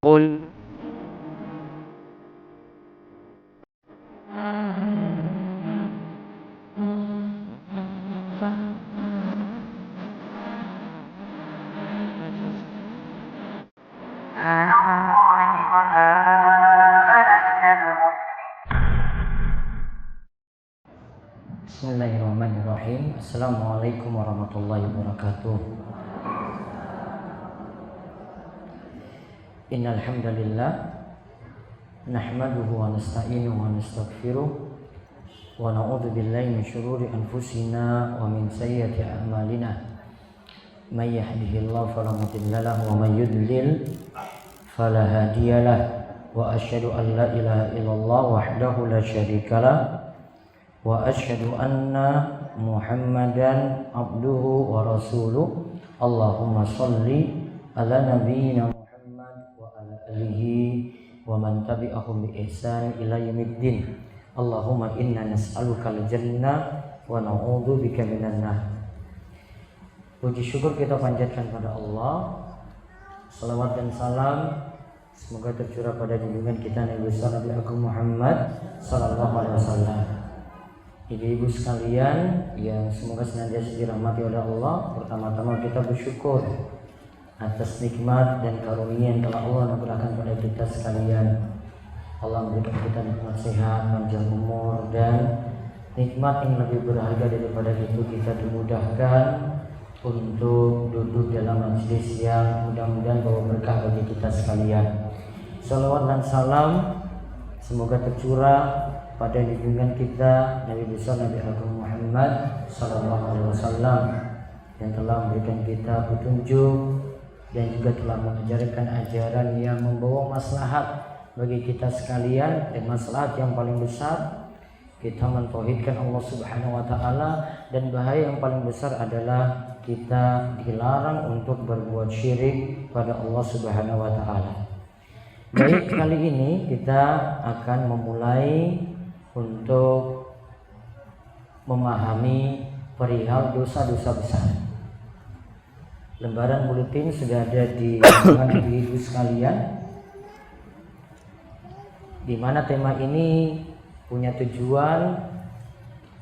قل Bismillahirrahmanirrahim. Assalamualaikum warahmatullahi wabarakatuh. Innal hamdalillah nahmaduhu wa nasta'inuhu wa nastaghfiruh wa na'udzu billahi min shururi anfusina wa min sayyiati a'malina. May yahdihillahu fala mudilla lahu wa may yudlil fala hadiyalah. Wa asyhadu an la ilaha illallah wahdahu la syarikalah wa asyhadu anna Muhammadan abduhu wa rasuluh. Allahumma shalli ala nabiyyina Muhammad wa ala alihi wa man tabi'ahum bi ihsan ila yaumiddin. Allahumma inna nas'aluka al-jannah wa na'udzu bika minan nar. Puji syukur kita panjatkan pada Allah. Salawat dan salam semoga tercurah pada junjungan kita Nabi besar Nabi Agung Muhammad sallallahu alaihi wasallam. Ibu-ibu sekalian yang semoga senantiasa dirahmati oleh Allah, pertama-tama kita bersyukur atas nikmat dan karunia yang telah Allah anugerahkan pada kita sekalian. Allah memberikan kita nikmat sehat, panjang umur, dan nikmat yang lebih berharga daripada itu kita dimudahkan untuk duduk dalam majelis yang mudah-mudahan bawa berkah bagi kita sekalian. Salawat dan salam semoga tercurah pada junjungan kita Nabi besar Nabi Agung Muhammad sallallahu alaihi wasallam yang telah memberikan kita petunjuk dan juga telah mengajarkan ajaran yang membawa maslahat bagi kita sekalian, dan maslahat yang paling besar kita mentauhidkan Allah Subhanahu wa taala, dan bahaya yang paling besar adalah kita dilarang untuk berbuat syirik pada Allah Subhanahu wa taala. Baik, kali ini kita akan memulai untuk memahami perihal dosa-dosa besar. Lembaran buletin sudah ada di tangan ibu sekalian, di mana tema ini punya tujuan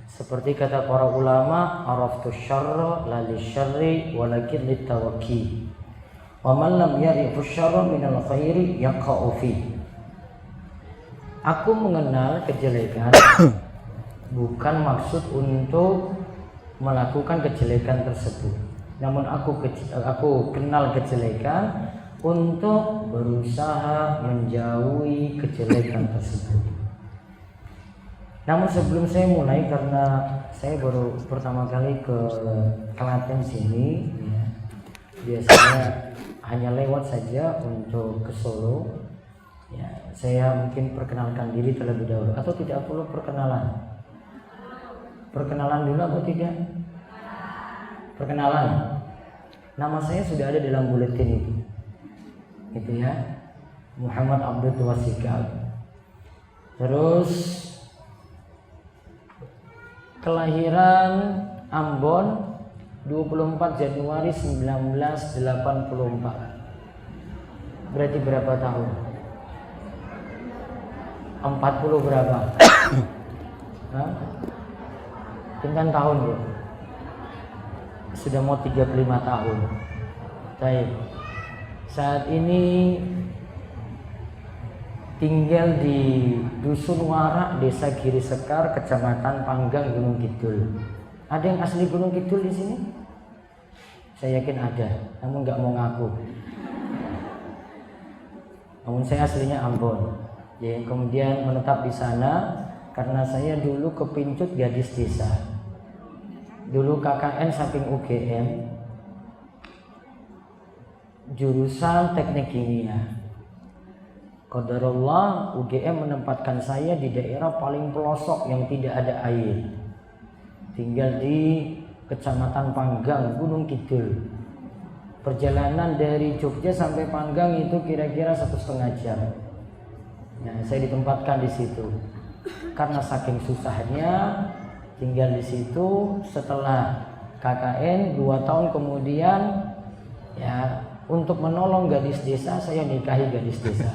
seperti kata para ulama, araftu syarra la lisyarri walakin litawakki wa man lam ya'rifu syarra minal khairi yaqa'u fi. Aku mengenal kejelekan bukan maksud untuk melakukan kejelekan tersebut, namun aku kenal kejelekan untuk berusaha menjauhi kejelekan tersebut. Namun sebelum saya mulai, karena saya baru pertama kali ke Klaten sini, ya, biasanya hanya lewat saja untuk ke Solo. Ya, saya mungkin perkenalkan diri terlebih dahulu, atau tidak perlu perkenalan? Perkenalan dulu atau tidak? Perkenalan. Nama saya sudah ada dalam buletin itu. Itu ya. Muhammad Abdul Wasikal. Terus kelahiran Ambon 24 Januari 1984. Berarti berapa tahun? 40 berapa? Tinggal tahun bro. Sudah mau 35 tahun. Baik. Saat ini tinggal di Dusun Warak, Desa Giri Sekar, Kecamatan Panggang, Gunung Kidul. Ada yang asli Gunung Kidul di sini? Saya yakin ada, namun nggak mau ngaku. Namun saya aslinya Ambon. Ya, kemudian menetap di sana karena saya dulu kepincut gadis desa. Dulu KKN samping UGM, jurusan teknik kimia. Qadarullah UGM menempatkan saya di daerah paling pelosok yang tidak ada air. Tinggal di Kecamatan Panggang, Gunung Kidul. Perjalanan dari Jogja sampai Panggang itu kira-kira 1,5 jam. Nah, saya ditempatkan di situ karena saking susahnya tinggal di situ. Setelah KKN 2 tahun kemudian, ya untuk menolong gadis desa, saya nikahi gadis desa.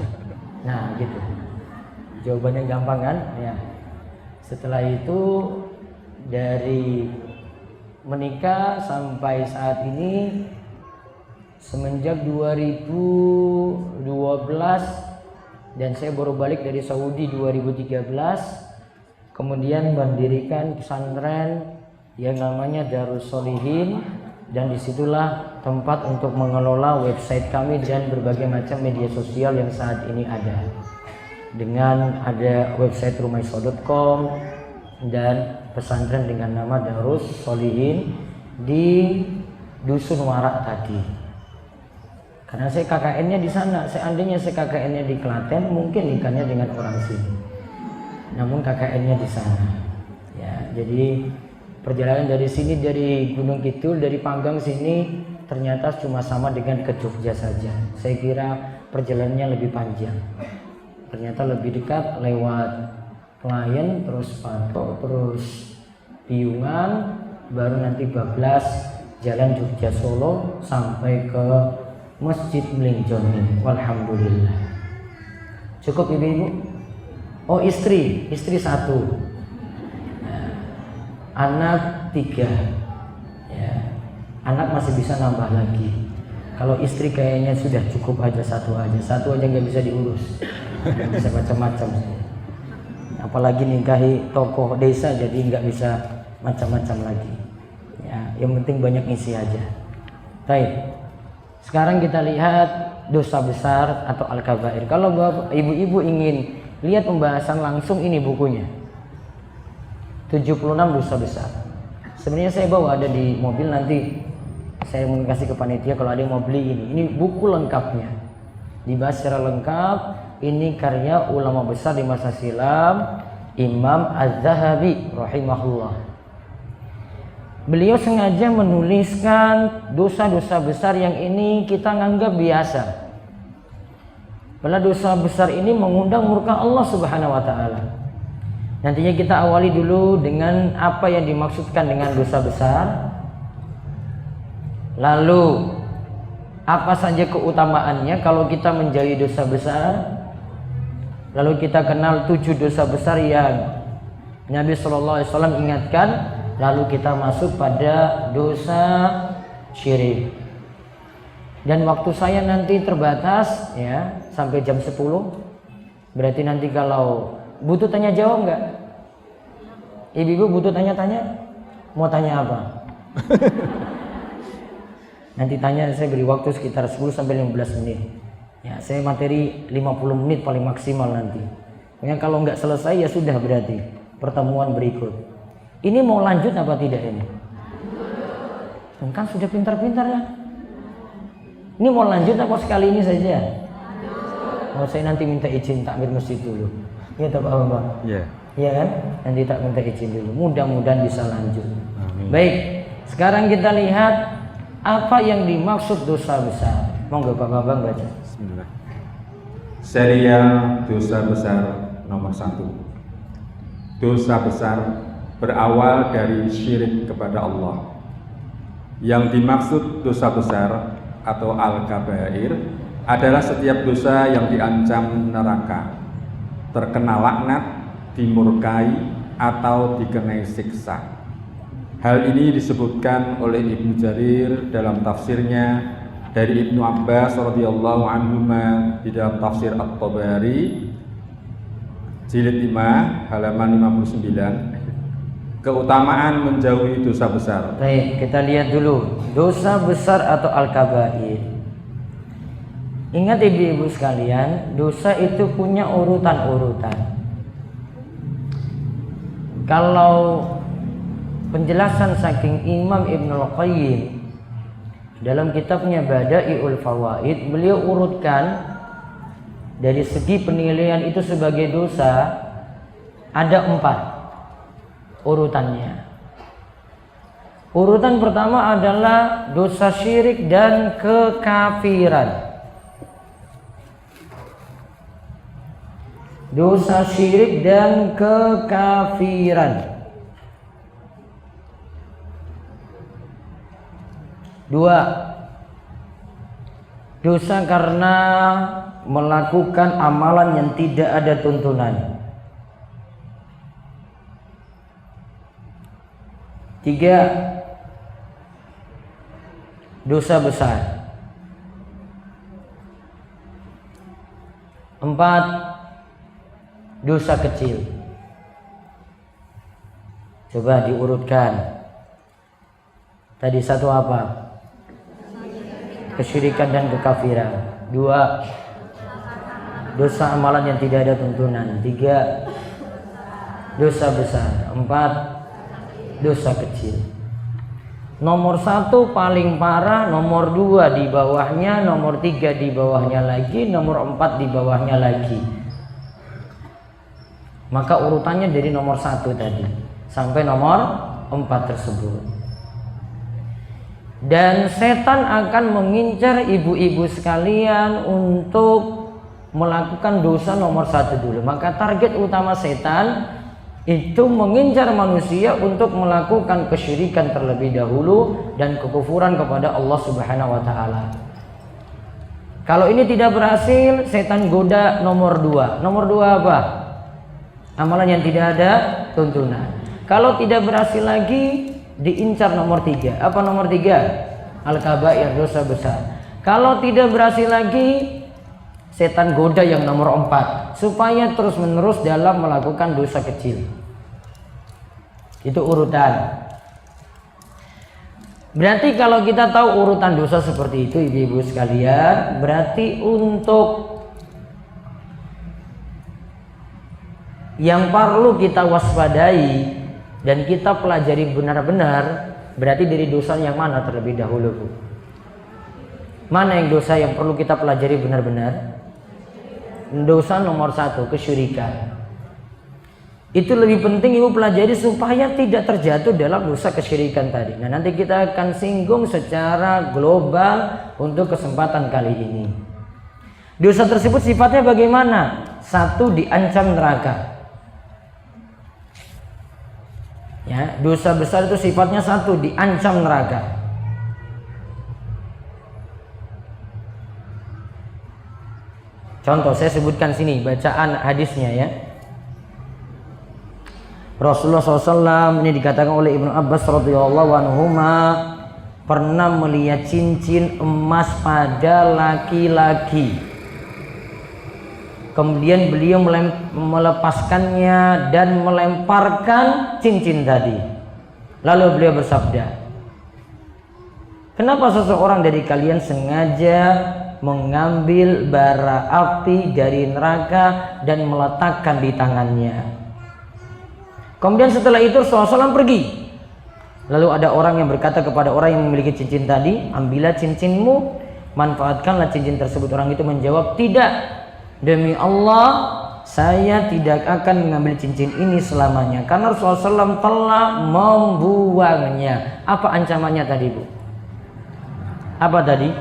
Nah gitu. Jawabannya gampang kan? Ya. Setelah itu dari menikah sampai saat ini semenjak 2012 dan saya baru balik dari Saudi 2013, kemudian mendirikan pesantren yang namanya Darus Sholihin, dan disitulah tempat untuk mengelola website kami dan berbagai macam media sosial yang saat ini ada. Dengan ada website rumaiso.com dan pesantren dengan nama Darus Sholihin di Dusun Warak tadi. Karena saya KKN-nya di sana, seandainya saya KKN-nya di Klaten mungkin nikahnya dengan orang sini. Namun KKN-nya di sana. Ya, jadi perjalanan dari sini, dari Gunung Kidul, dari Panggang sini ternyata cuma sama dengan ke Jogja saja. Saya kira perjalanannya lebih panjang. Ternyata lebih dekat lewat Klayen, terus Patok, terus Piungan, baru nanti bablas jalan Jogja Solo sampai ke Masjid Mlingjoni. Walhamdulillah. Cukup ibu-ibu? Oh istri 1. Anak 3. Ya. Anak masih bisa nambah lagi. Kalau istri kayaknya sudah cukup aja, satu aja nggak bisa diurus, nggak bisa macam-macam. Apalagi nikahi tokoh desa, jadi nggak bisa macam-macam lagi. Ya, yang penting banyak ngisi aja. Baik. Sekarang kita lihat dosa besar atau al-kabair. Kalau bapak, ibu-ibu ingin lihat pembahasan langsung, ini bukunya. 76 dosa besar. Sebenarnya saya bawa ada di mobil, nanti saya mau kasih ke panitia kalau ada yang mau beli ini. Ini buku lengkapnya. Dibahas secara lengkap. Ini karya ulama besar di masa silam, Imam Az-Zahabi rahimahullah. Beliau sengaja menuliskan dosa-dosa besar yang ini kita nganggap biasa. Padahal dosa besar ini mengundang murka Allah Subhanahu wa taala. Nantinya kita awali dulu dengan apa yang dimaksudkan dengan dosa besar. Lalu apa saja keutamaannya kalau kita menjauhi dosa besar. Lalu kita kenal 7 dosa besar yang Nabi SAW ingatkan. Lalu kita masuk pada dosa syirik. Dan waktu saya nanti terbatas ya, sampai jam 10. Berarti nanti kalau butuh tanya jawab enggak? Ibu-ibu butuh tanya-tanya? Mau tanya apa? Nanti tanya, saya beri waktu sekitar 10 sampai 15 menit. Ya, saya materi 50 menit paling maksimal nanti. Pokoknya kalau enggak selesai ya sudah, berarti pertemuan berikut. Ini mau lanjut apa tidak ini? Kan sudah pintar-pintar ya. Ini mau lanjut apa sekali ini saja? Oh, saya nanti minta izin takmir masjid dulu. Iya tak Pak? Iya. Iya kan? Nanti tak minta izin dulu. Mudah-mudahan bisa lanjut. Amin. Baik. Sekarang kita lihat apa yang dimaksud dosa besar. Monggo Pak Bambang baca. Bismillah. Serial dosa besar nomor 1. Dosa besar berawal dari syirik kepada Allah. Yang dimaksud dosa besar atau al-kabair adalah setiap dosa yang diancam neraka, terkena laknat, dimurkai, atau dikenai siksa. Hal ini disebutkan oleh Ibnu Jarir dalam tafsirnya, dari Ibnu Abbas radhiyallahu anhuma di dalam tafsir At-Tabari jilid 5 halaman 59. Keutamaan menjauhi dosa besar. Baik, kita lihat dulu dosa besar atau al-kabair. Ingat ibu-ibu sekalian, dosa itu punya urutan-urutan. Kalau penjelasan saking Imam Ibnul Qayyim dalam kitabnya Bada'iul Fawaid, beliau urutkan dari segi penilaian itu sebagai dosa ada 4 urutannya. Urutan pertama adalah dosa syirik dan kekafiran. Dosa syirik dan kekafiran. 2. Dosa karena melakukan amalan yang tidak ada tuntunan. 3. Dosa besar. 4. Dosa kecil. Coba diurutkan. Tadi satu apa? Kesyirikan dan kekafiran. 2. Dosa amalan yang tidak ada tuntunan. 3. Dosa besar. 4. Dosa kecil. Nomor 1 paling parah, nomor 2 di bawahnya, nomor 3 di bawahnya lagi, nomor 4 di bawahnya lagi. Maka urutannya dari nomor 1 tadi sampai nomor 4 tersebut. Dan setan akan mengincar ibu-ibu sekalian untuk melakukan dosa nomor 1 dulu. Maka target utama setan itu mengincar manusia untuk melakukan kesyirikan terlebih dahulu dan kekufuran kepada Allah Subhanahu wa taala. Kalau ini tidak berhasil, setan goda nomor 2. Nomor 2 apa? Amalan yang tidak ada tuntunan. Kalau tidak berhasil lagi, diincar nomor 3. Apa nomor 3? Al-kabair, dosa besar. Kalau tidak berhasil lagi, setan goda yang nomor 4 supaya terus menerus dalam melakukan dosa kecil. Itu urutan. Berarti kalau kita tahu urutan dosa seperti itu, ibu-ibu sekalian, berarti untuk yang perlu kita waspadai dan kita pelajari benar-benar, berarti dari dosa yang mana terlebih dahulu, Bu? Mana yang dosa yang perlu kita pelajari benar-benar? Dosa nomor 1, kesyirikan. Itu lebih penting ibu pelajari supaya tidak terjatuh dalam dosa kesyirikan tadi. Nah, nanti kita akan singgung secara global untuk kesempatan kali ini. Dosa tersebut sifatnya bagaimana? 1, diancam neraka. Ya, dosa besar itu sifatnya 1, diancam neraka. Contoh saya sebutkan sini bacaan hadisnya ya. Rasulullah SAW ini dikatakan oleh Ibnu Abbas radhiyallahu anhuma pernah melihat cincin emas pada laki-laki. Kemudian beliau melepaskannya dan melemparkan cincin tadi. Lalu beliau bersabda, "Kenapa seseorang dari kalian sengaja mengambil bara api dari neraka dan meletakkan di tangannya?" Kemudian setelah itu Rasulullah SAW pergi. Lalu ada orang yang berkata kepada orang yang memiliki cincin tadi, "Ambillah cincinmu, manfaatkanlah cincin tersebut." Orang itu menjawab, "Tidak, demi Allah saya tidak akan mengambil cincin ini selamanya, karena Rasulullah SAW telah membuangnya." Apa ancamannya tadi, Bu? Apa tadi?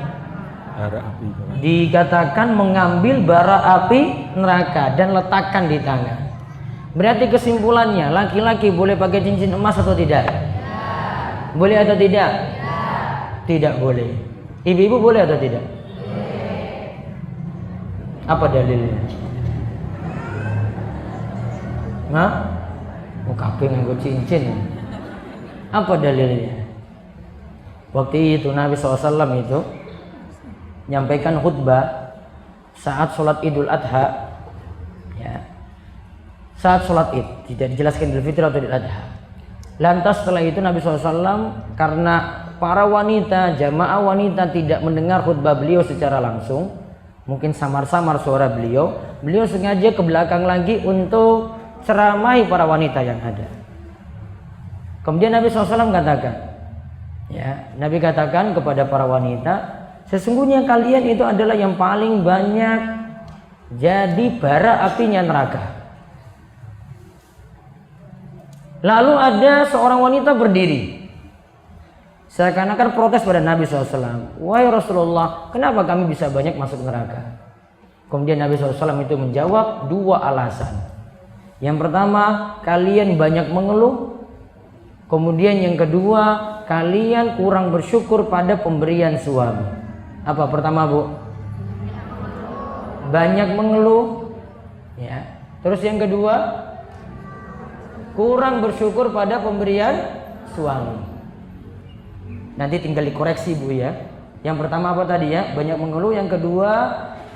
Bara api. Dikatakan mengambil bara api neraka dan letakkan di tangan. Berarti kesimpulannya, laki-laki boleh pakai cincin emas atau tidak? Tidak. Boleh atau tidak? Tidak. Tidak boleh. Ibu-ibu boleh atau tidak? Boleh. Apa dalilnya? Hah? Mau kabeh nganggo cincin. Apa dalilnya? Waktu itu Nabi SAW itu menyampaikan khutbah saat sholat Idul Adha, ya, saat sholat Id, tidak dijelaskan Idul Fitri atau Idul Adha. Lantas setelah itu Nabi SAW, karena para wanita, jamaah wanita tidak mendengar khutbah beliau secara langsung, mungkin samar-samar suara beliau sengaja ke belakang lagi untuk ceramahi para wanita yang ada. Kemudian Nabi SAW katakan, ya, Nabi katakan kepada para wanita, sesungguhnya kalian itu adalah yang paling banyak jadi bara apinya neraka. Lalu ada seorang wanita berdiri, seakan-akan protes pada Nabi SAW. "Wahai Rasulullah, kenapa kami bisa banyak masuk neraka?" Kemudian Nabi SAW itu menjawab 2 alasan. Yang pertama, kalian banyak mengeluh. Kemudian yang kedua, kalian kurang bersyukur pada pemberian suami. Apa pertama, Bu? banyak mengeluh, ya. Terus yang kedua, kurang bersyukur pada pemberian suami. Nanti tinggal dikoreksi Bu ya. Yang pertama apa tadi ya? Banyak mengeluh. Yang kedua,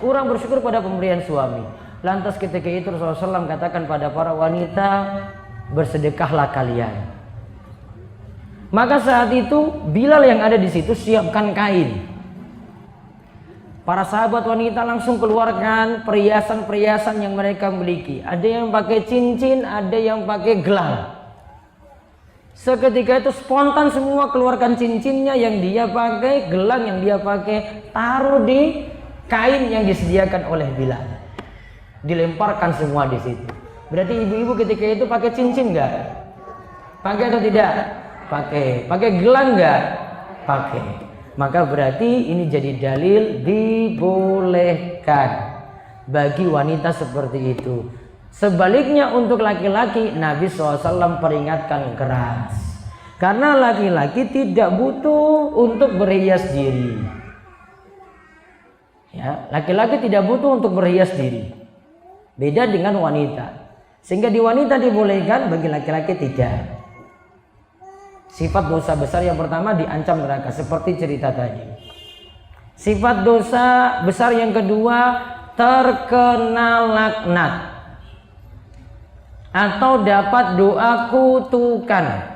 kurang bersyukur pada pemberian suami. Lantas ketika itu Rasulullah SAW katakan pada para wanita, bersedekahlah kalian. Maka saat itu Bilal yang ada di situ siapkan kain. Para sahabat wanita langsung keluarkan perhiasan-perhiasan yang mereka miliki. Ada yang pakai cincin, ada yang pakai gelang. Seketika itu spontan semua keluarkan cincinnya yang dia pakai, gelang yang dia pakai, taruh di kain yang disediakan oleh Bilal. Dilemparkan semua di situ. Berarti ibu-ibu ketika itu pakai cincin nggak? Pakai atau tidak? Pakai. Pakai gelang nggak? Pakai. Maka berarti ini jadi dalil dibolehkan bagi wanita seperti itu. Sebaliknya untuk laki-laki, Nabi SAW peringatkan keras. Karena laki-laki tidak butuh untuk berhias diri. Ya, laki-laki tidak butuh untuk berhias diri. Beda dengan wanita. Sehingga di wanita dibolehkan, bagi laki-laki tidak. Sifat dosa besar yang pertama diancam neraka seperti cerita tadi. Sifat dosa besar yang kedua terkena laknat atau dapat doa kutukan.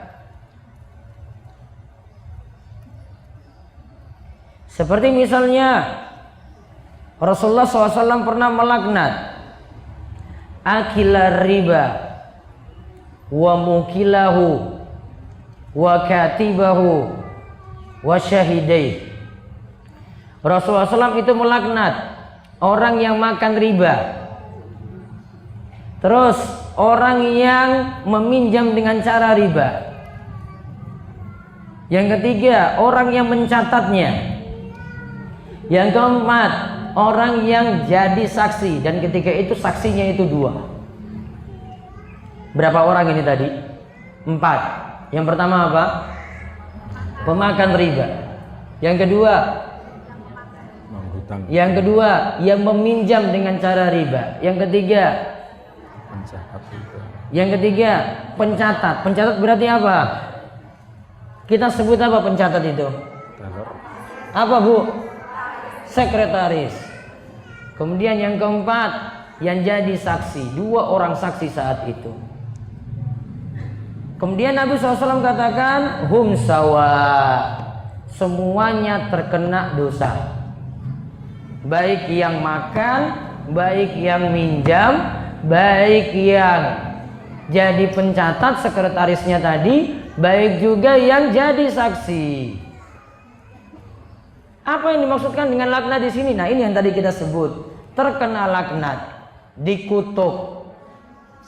Seperti misalnya Rasulullah SAW pernah melaknat akilar riba wa mukilahu wa katibahu wa syahidai. Rasulullah SAW itu melaknat orang yang makan riba, terus orang yang meminjam dengan cara riba, yang ketiga orang yang mencatatnya, yang keempat orang yang jadi saksi, dan ketika itu saksinya itu 2. Berapa orang ini tadi? 4. Yang pertama apa? Pemakan riba. Yang kedua yang meminjam dengan cara riba. Yang ketiga pencatat. Pencatat berarti apa? Kita sebut apa pencatat itu? Apa Bu? Sekretaris. Kemudian yang keempat yang jadi saksi. 2 orang saksi saat itu. Kemudian Nabi SAW katakan hum sawa, semuanya terkena dosa, baik yang makan, baik yang minjam, baik yang jadi pencatat sekretarisnya tadi, baik juga yang jadi saksi. Apa yang dimaksudkan dengan laknat di sini? Nah, ini yang tadi kita sebut, terkena laknat, dikutuk.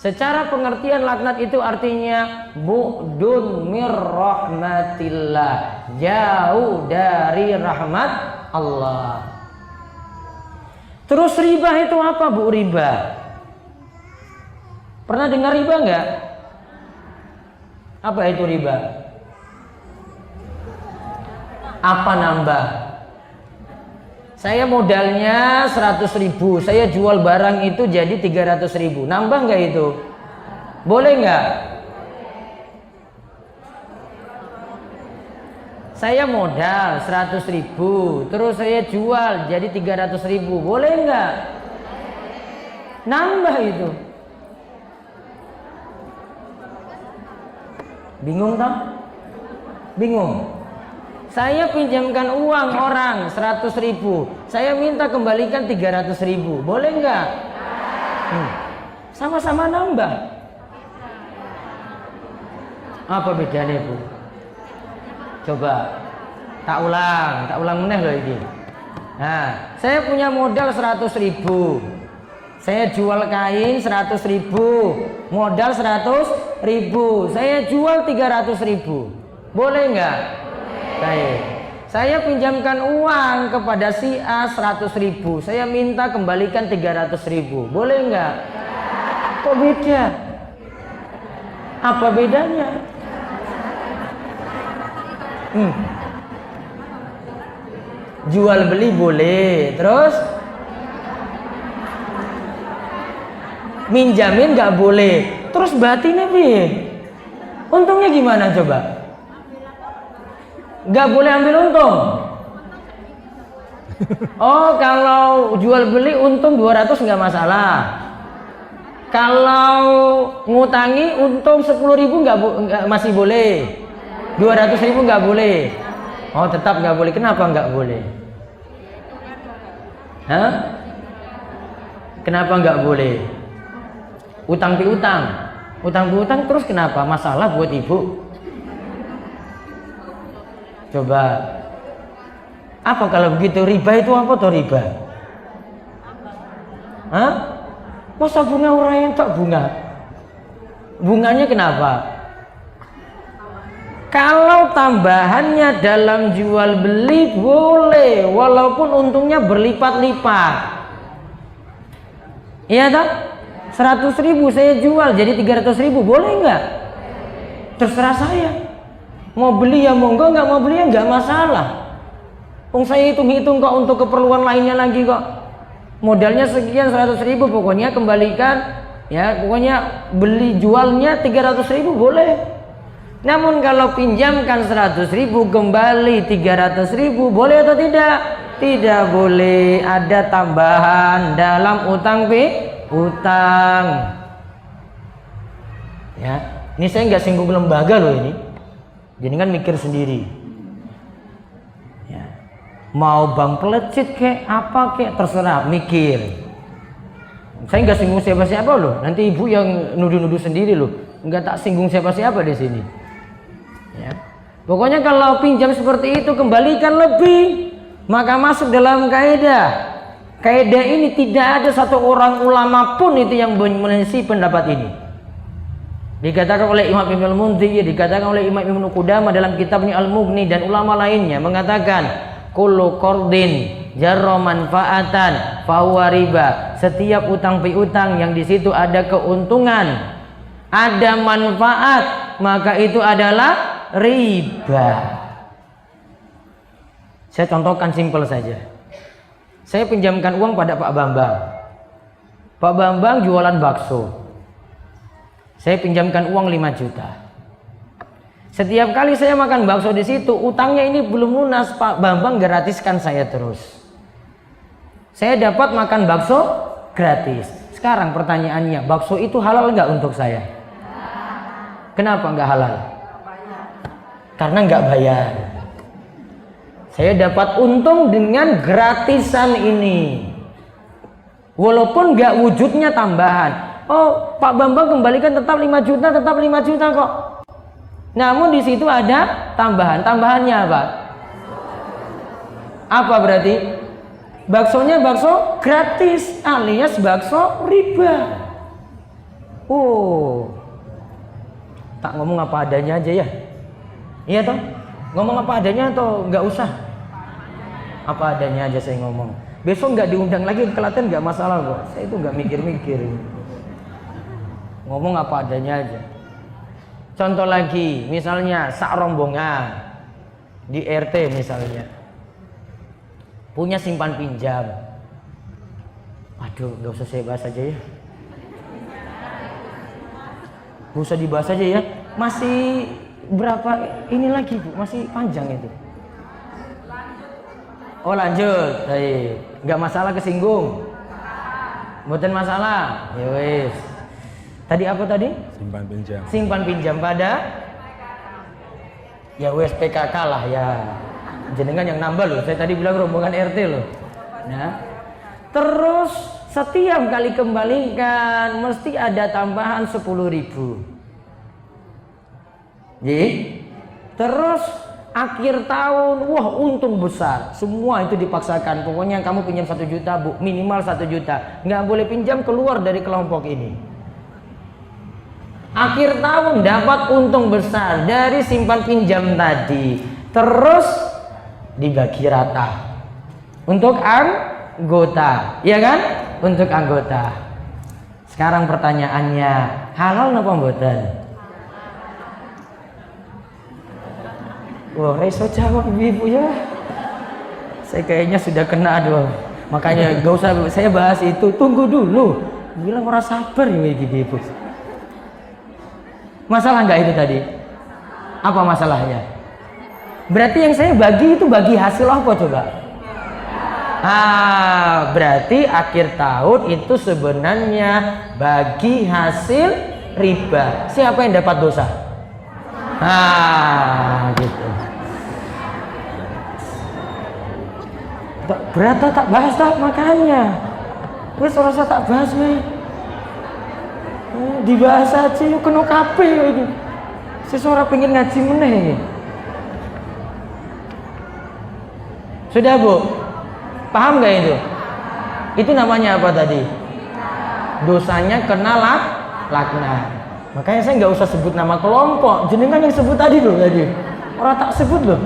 Secara pengertian laknat itu artinya bu'dun mir rahmatillah, jauh dari rahmat Allah. Terus riba itu apa Bu? Riba, pernah dengar riba enggak? Apa itu riba? Apa nambah? Saya modalnya 100.000, saya jual barang itu jadi 300.000. Nambah nggak itu? Boleh nggak? Saya modal 100.000, terus saya jual jadi 300.000. Boleh nggak? Nambah itu. Bingung tak? Bingung. Saya pinjamkan uang orang 100.000, saya minta kembalikan 300.000, boleh nggak? Sama-sama nambah. Apa bedanya Bu? Coba tak ulang meneh loh ini. Nah, saya punya modal 100.000, saya jual kain 100.000, modal 100.000, saya jual 300.000, boleh nggak? Baik, saya pinjamkan uang kepada si A 100.000, saya minta kembalikan 300.000, boleh nggak? Kok beda? Apa bedanya? Jual beli boleh, terus minjamin nggak boleh. Terus batinnya piye? Untungnya gimana coba? Nggak boleh ambil untung. Oh, kalau jual beli untung 200 nggak masalah. Kalau ngutangi untung 10.000 nggak masih boleh. 200.000 nggak boleh. Oh, tetap nggak boleh. Kenapa nggak boleh? Hah? Kenapa nggak boleh? Utang piutang. Utang piutang terus kenapa? Masalah buat ibu. Coba. Apa kalau begitu? Riba itu apa tuh riba? Hah? Masa bunga orang yang tak bunga? Bunganya kenapa? Kalau tambahannya dalam jual beli boleh, walaupun untungnya berlipat-lipat. Iya tak? 100.000 saya jual jadi 300.000, boleh nggak? Terserah saya. Mau beli ya monggo, nggak mau beli ya nggak masalah. Saya hitung-hitung kok untuk keperluan lainnya lagi kok. Modalnya sekian 100.000, pokoknya kembalikan. Ya, pokoknya beli jualnya 300.000 boleh. Namun kalau pinjamkan 100.000 kembali 300.000 boleh atau tidak? Tidak boleh. Ada tambahan dalam utang piutang. Ya, ini saya nggak singgung lembaga loh ini. Jadi kan mikir sendiri. Ya. Mau bank pelecit kek apa kek terserah, mikir. Saya nggak singgung siapa-siapa loh. Nanti ibu yang nuduh-nuduh sendiri loh. Nggak tak singgung siapa-siapa di sini. Ya. Pokoknya kalau pinjam seperti itu kembalikan lebih, maka masuk dalam kaidah. Kaidah ini tidak ada satu orang ulama pun itu yang menyelisih pendapat ini. Dikatakan oleh Imam Ibnu Al-Mundhir, dikatakan oleh Imam Ibnu Qudamah dalam kitabnya Al-Mughni dan ulama lainnya mengatakan kullu qardin jarra manfaatan fahuwa riba. Setiap utang piutang yang di situ ada keuntungan, ada manfaat, maka itu adalah riba. Saya contohkan simpel saja. Saya pinjamkan uang pada Pak Bambang. Pak Bambang jualan bakso. Saya pinjamkan uang 5 juta. Setiap kali saya makan bakso di situ, utangnya ini belum lunas, Pak Bambang gratiskan saya terus. Saya dapat makan bakso gratis. Sekarang pertanyaannya, bakso itu halal nggak untuk saya? Kenapa nggak halal? Karena nggak bayar. Saya dapat untung dengan gratisan ini, walaupun nggak wujudnya tambahan. Oh, Pak Bambang kembalikan tetap 5 juta, tetap 5 juta kok. Namun di situ ada tambahan. Tambahannya apa? Apa berarti? Baksonya bakso gratis alias bakso riba. Oh, tak ngomong apa adanya aja ya? Iya toh? Ngomong apa adanya atau nggak usah? Apa adanya aja saya ngomong. Besok nggak diundang lagi ke Klaten nggak masalah kok. Saya itu nggak mikir-mikir. Ngomong apa adanya aja. Contoh lagi, misalnya sak rombongan di RT misalnya punya simpan pinjam. Aduh, nggak usah saya bahas aja ya. Nggak usah dibahas aja ya. Masih berapa ini lagi Bu? Masih panjang itu. Oh lanjut, baik. Nggak masalah kesinggung. Bukan masalah. Ya wes. Tadi apa tadi? Simpan pinjam. Simpan pinjam pada ya wes PKK lah ya. Jenengan yang nambah loh. Saya tadi bilang rombongan RT loh. Nah, terus setiap kali kembalikan mesti ada tambahan 10.000. Jadi, terus akhir tahun, wah untung besar. Semua itu dipaksakan. Pokoknya kamu pinjam 1 juta Bu, minimal 1 juta. Nggak boleh pinjam keluar dari kelompok ini. Akhir tahun dapat untung besar dari simpan pinjam tadi, terus dibagi rata untuk anggota, ya kan? Untuk anggota. Sekarang pertanyaannya, halal napa mboten? Wah, reso jawab ibu ya. Saya kayaknya sudah kena, aduh. Makanya gak usah saya bahas itu, tunggu dulu. Bilang orang sabar ya gitu ibu. Masalah nggak itu tadi? Apa masalahnya? Berarti yang saya bagi itu bagi hasil apa coba? Berarti akhir tahun itu sebenarnya bagi hasil riba. Siapa yang dapat dosa? Gitu. Berat tak bahas tak makanya. Wes rasa tak bahas nih. Dibahas aja yuk kena kape ini. Seseorang pengen ngaji meneh ini. Sudah Bu? Paham gak itu? Itu namanya apa tadi? Dosanya kena laknat. Makanya saya nggak usah sebut nama kelompok. Jenengan yang sebut tadi loh tadi. Orang tak sebut loh.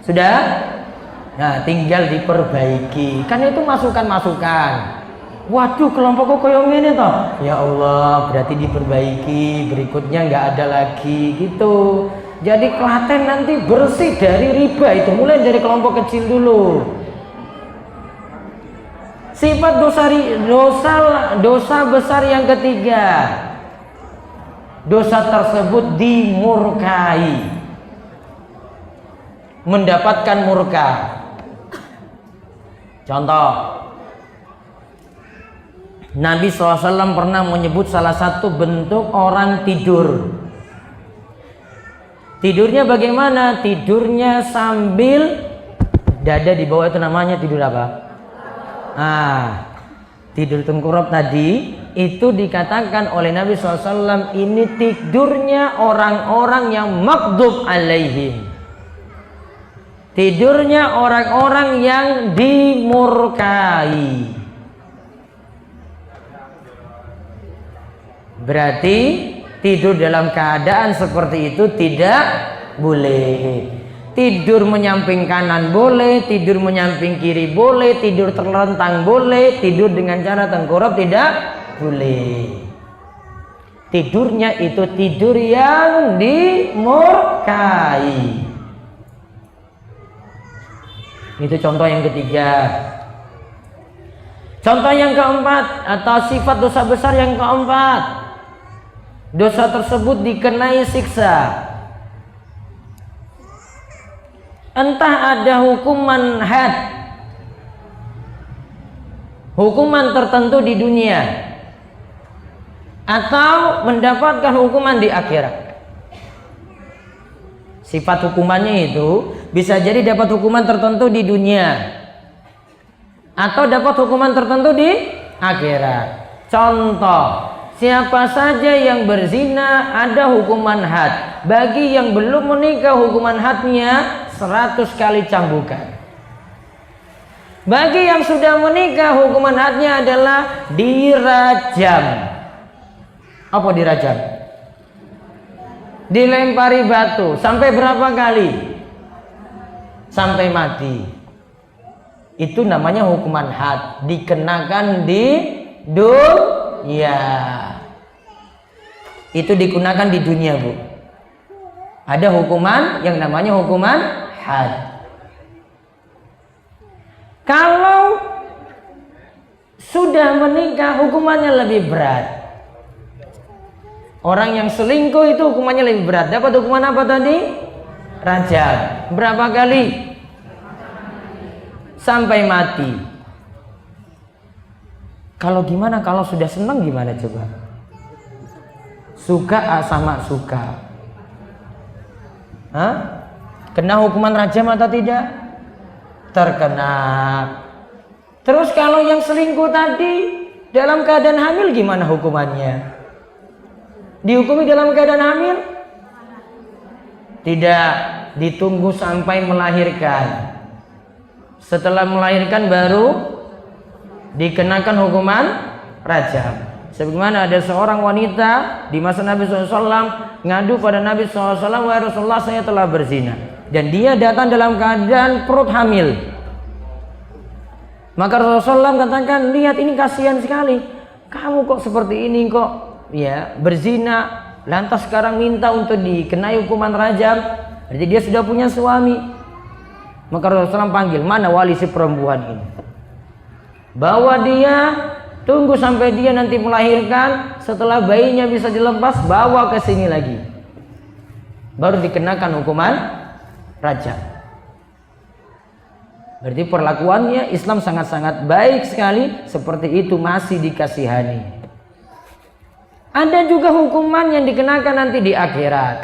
Sudah? Nah, tinggal diperbaiki. Kan itu masukan-masukan. Waduh, kelompokku koyo ngene toh. Ya Allah, berarti diperbaiki. Berikutnya nggak ada lagi gitu. Jadi Klaten nanti bersih dari riba itu mulai dari kelompok kecil dulu. Sifat dosa besar yang ketiga. Dosa tersebut dimurkai. Mendapatkan murka. Contoh, Nabi SAW pernah menyebut salah satu bentuk orang tidur. Tidurnya bagaimana? Tidurnya sambil dada di bawah, itu namanya tidur apa? Tidur tengkurap tadi itu dikatakan oleh Nabi SAW ini tidurnya orang-orang yang maghdub alaihim. Tidurnya orang-orang yang dimurkai. Berarti tidur dalam keadaan seperti itu tidak boleh. Tidur menyamping kanan boleh, tidur menyamping kiri boleh, tidur terlentang boleh, tidur dengan cara tengkurap tidak boleh. Tidurnya itu tidur yang dimurkai. Itu contoh yang ketiga. Contoh yang keempat atau sifat dosa besar yang keempat. Dosa tersebut dikenai siksa. Entah ada hukuman had, hukuman tertentu di dunia, atau mendapatkan hukuman di akhirat. Sifat hukumannya itu bisa jadi dapat hukuman tertentu di dunia, atau dapat hukuman tertentu di akhirat. Contoh, siapa saja yang berzina ada hukuman had. Bagi yang belum menikah hukuman hadnya 100 kali cambukan. Bagi yang sudah menikah hukuman hadnya adalah dirajam. Apa dirajam? Dilempari batu. Sampai berapa kali? Sampai mati. Itu namanya hukuman had. Dikenakan di dunia. Itu digunakan di dunia, Bu. Ada hukuman yang namanya hukuman had. Kalau sudah menikah hukumannya lebih berat. Orang yang selingkuh itu hukumannya lebih berat. Dapat hukuman apa tadi? Rajam. Berapa kali? Sampai mati. Kalau gimana kalau sudah senang gimana coba? Suka sama suka. Kena hukuman rajam atau tidak? Terkena. Terus kalau yang selingkuh tadi dalam keadaan hamil gimana hukumannya? Dihukumi dalam keadaan hamil? Tidak, ditunggu sampai melahirkan. Setelah melahirkan baru dikenakan hukuman rajam. Sebagaimana ada seorang wanita di masa Nabi SAW ngadu pada Nabi SAW, "Wahai Rasulullah, saya telah berzina." Dan dia datang dalam keadaan perut hamil. Maka Rasulullah katakan, "Lihat ini kasihan sekali. Kamu kok seperti ini kok ya berzina, lantas sekarang minta untuk dikenai hukuman rajam." Jadi dia sudah punya suami. Maka Rasulullah panggil, "Mana wali si perempuan ini?" Bawa dia, tunggu sampai dia nanti melahirkan, setelah bayinya bisa dilepas, bawa ke sini lagi. Baru dikenakan hukuman rajam. Berarti perlakuannya Islam sangat-sangat baik sekali, seperti itu masih dikasihani. Ada juga hukuman yang dikenakan nanti di akhirat.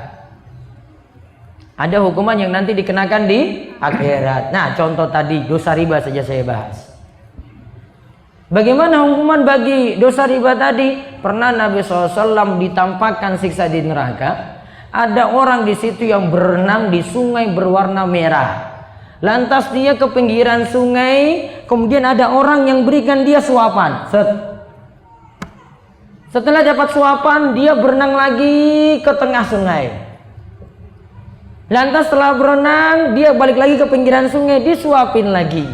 Ada hukuman yang nanti dikenakan di akhirat. Nah, contoh tadi dosa riba saja saya bahas. Bagaimana hukuman bagi dosa riba tadi? Pernah Nabi SAW ditampakkan siksa di neraka. Ada orang di situ yang berenang di sungai berwarna merah. Lantas dia ke pinggiran sungai, kemudian ada orang yang berikan dia suapan. Setelah dapat suapan, dia berenang lagi ke tengah sungai. Lantas setelah berenang, dia balik lagi ke pinggiran sungai, disuapin lagi.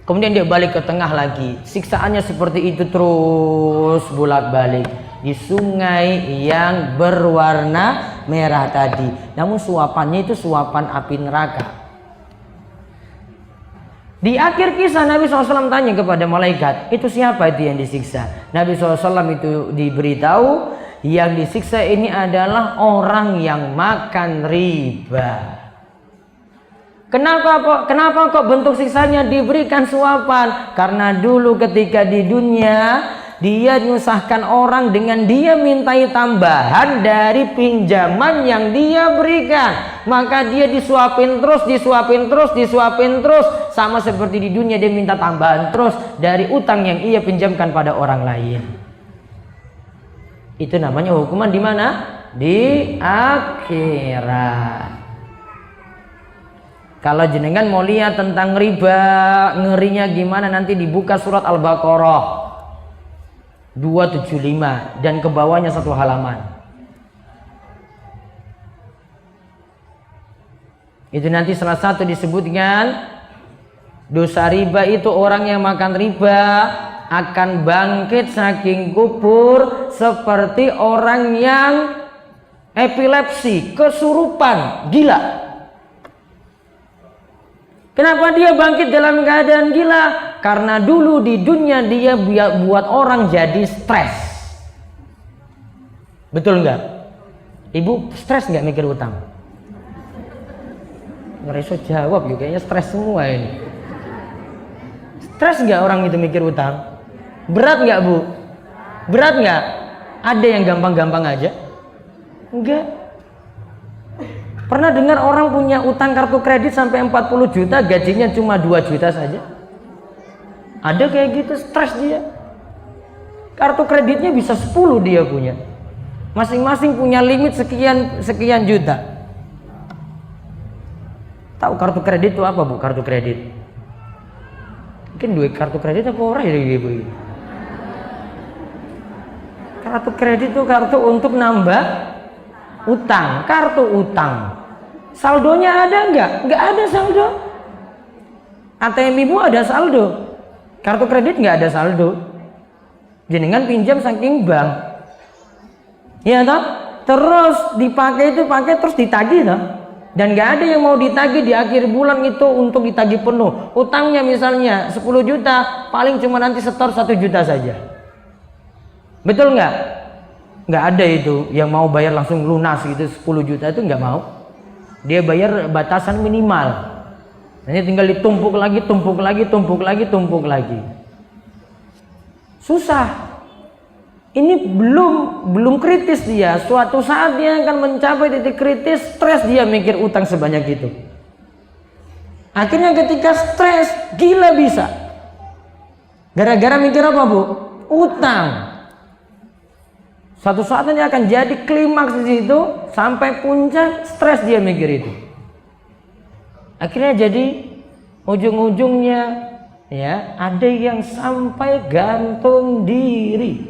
Kemudian dia balik ke tengah lagi. Siksaannya seperti itu terus bolak-balik di sungai yang berwarna merah tadi. Namun suapannya itu suapan api neraka. Di akhir kisah Nabi SAW tanya kepada malaikat, itu siapa itu yang disiksa? Nabi SAW itu diberitahu, yang disiksa ini adalah orang yang makan riba. Kenapa kok bentuk siksanya diberikan suapan? Karena dulu ketika di dunia dia nyusahkan orang dengan dia mintai tambahan dari pinjaman yang dia berikan. Maka dia disuapin terus, sama seperti di dunia dia minta tambahan terus dari utang yang ia pinjamkan pada orang lain. Itu namanya hukuman di mana? Di akhirat. Kalau jenengan mau lihat tentang riba, ngerinya gimana, nanti dibuka surat Al-Baqarah 275 dan ke bawahnya satu halaman. Itu nanti salah satu disebutkan dosa riba itu orang yang makan riba akan bangkit saking kubur seperti orang yang epilepsi, kesurupan, gila. Kenapa dia bangkit dalam keadaan gila? Karena dulu di dunia dia buat orang jadi stres. Betul nggak? Ibu stres nggak mikir utang? Ngereso jawab yuk, kayaknya stres semua ini. Stres nggak orang itu mikir utang? Berat nggak bu? Berat nggak? Ada yang gampang-gampang aja? Enggak. Pernah dengar orang punya utang kartu kredit sampai 40 juta, gajinya cuma 2 juta saja? Ada kayak gitu, stres dia. Kartu kreditnya bisa 10 dia punya. Masing-masing punya limit sekian juta. Tahu kartu kredit itu apa bu? Kartu kredit. Mungkin duit kartu kredit apa orang ya ibu? Kartu kredit itu kartu untuk nambah utang, kartu utang. Saldonya ada nggak? Nggak ada saldo. ATM ibu ada saldo, kartu kredit nggak ada saldo. Jenengan pinjam saking bank, ya toh? Terus dipakai terus ditagih toh? Dan nggak ada yang mau ditagih di akhir bulan itu untuk ditagih penuh. Utangnya misalnya 10 juta, paling cuma nanti setor 1 juta saja. Betul nggak? Nggak ada itu yang mau bayar langsung lunas gitu 10 juta itu nggak mau. Dia bayar batasan minimal. Nanti tinggal ditumpuk lagi. Susah. Ini belum kritis dia. Suatu saat dia akan mencapai titik kritis, stres dia mikir utang sebanyak itu. Akhirnya ketika stres, gila bisa. Gara-gara mikir apa bu? Utang. Suatu saat nanti akan jadi klimaks di situ, sampai puncak stres dia mikir itu. Akhirnya jadi ujung-ujungnya ya ada yang sampai gantung diri.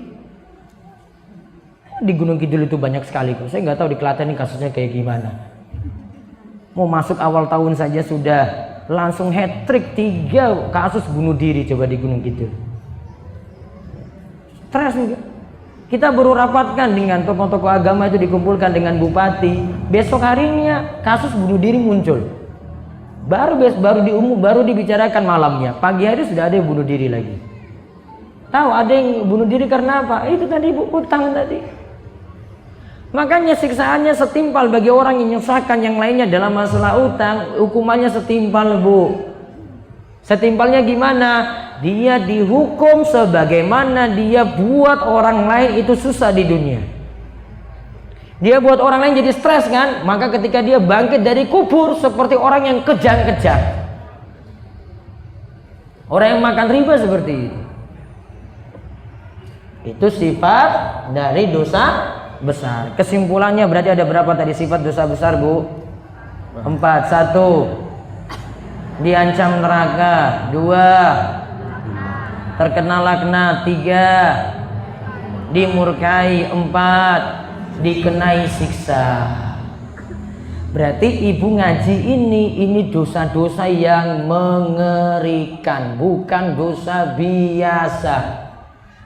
Di Gunung Kidul itu banyak sekali kok. Saya nggak tahu di Klaten ini kasusnya kayak gimana. Mau masuk awal tahun saja sudah langsung hat-trick 3 kasus bunuh diri coba di Gunung Kidul. Stres juga. Kita baru rapatkan dengan tokoh-tokoh agama itu, dikumpulkan dengan bupati. Besok harinya kasus bunuh diri muncul. Baru dibicarakan malamnya. Pagi hari sudah ada yang bunuh diri lagi. Tahu ada yang bunuh diri karena apa? Itu tadi utang tadi. Makanya siksaannya setimpal bagi orang yang nyusahkan yang lainnya dalam masalah utang. Hukumannya setimpal, Bu. Setimpalnya gimana? Dia dihukum sebagaimana dia buat orang lain itu susah di dunia. Dia buat orang lain jadi stres kan? Maka ketika dia bangkit dari kubur seperti orang yang kejang-kejang. Orang yang makan riba seperti itu. Itu sifat dari dosa besar. Kesimpulannya berarti ada berapa tadi sifat dosa besar, Bu? 4. 1. Diancam neraka. 2. Terkena laknat. 3. Dimurkai. 4. Dikenai siksa. Berarti ibu ngaji ini dosa-dosa yang mengerikan, bukan dosa biasa.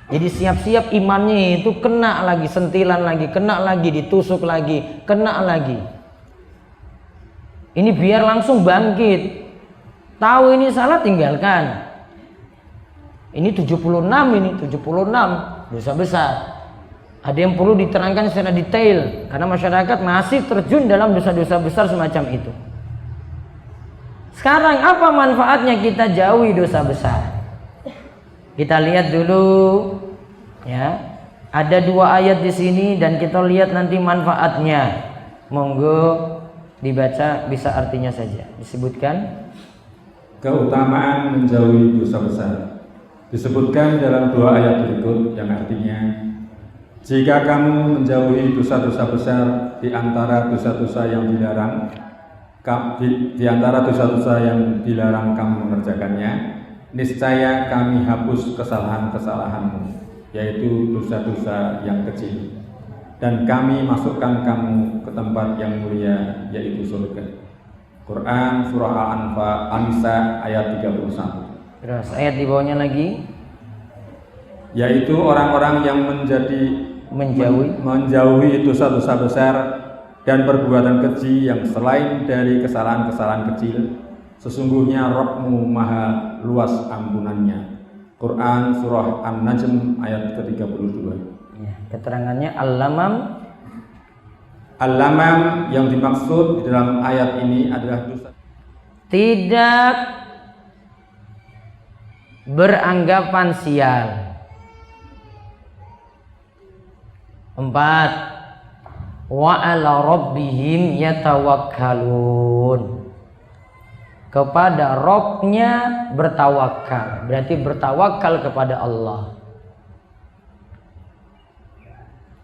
Jadi siap-siap imannya itu kena lagi, sentilan lagi, kena lagi, ditusuk lagi, kena lagi. Ini biar langsung bangkit. Tahu ini salah, tinggalkan. Ini 76 dosa besar. Ada yang perlu diterangkan secara detail karena masyarakat masih terjun dalam dosa-dosa besar semacam itu. Sekarang apa manfaatnya kita jauhi dosa besar? Kita lihat dulu ya. Ada 2 ayat di sini dan kita lihat nanti manfaatnya. Monggo dibaca, bisa artinya saja. Disebutkan keutamaan menjauhi dosa besar. Disebutkan dalam 2 ayat berikut yang artinya, jika kamu menjauhi dosa-dosa besar di antara dosa-dosa yang dilarang, di antara dosa-dosa yang dilarang kamu mengerjakannya, niscaya kami hapus kesalahan-kesalahanmu, yaitu dosa-dosa yang kecil, dan kami masukkan kamu ke tempat yang mulia, yaitu surga. Quran Surah An-Nisa ayat 31. Terus ayat di bawahnya lagi, yaitu orang-orang yang menjauhi dosa-dosa besar dan perbuatan keji yang selain dari kesalahan-kesalahan kecil. Sesungguhnya Rabbmu maha luas ampunannya. Quran Surah An-Najm ayat ke-32. Ya, keterangannya Al-Lamam. Al-Lamam yang dimaksud di dalam ayat ini adalah dosa tidak beranggapan sial. 4. Wa 'ala rabbihim yatawakkalun. Kepada Rabbnya bertawakal. Berarti bertawakal kepada Allah.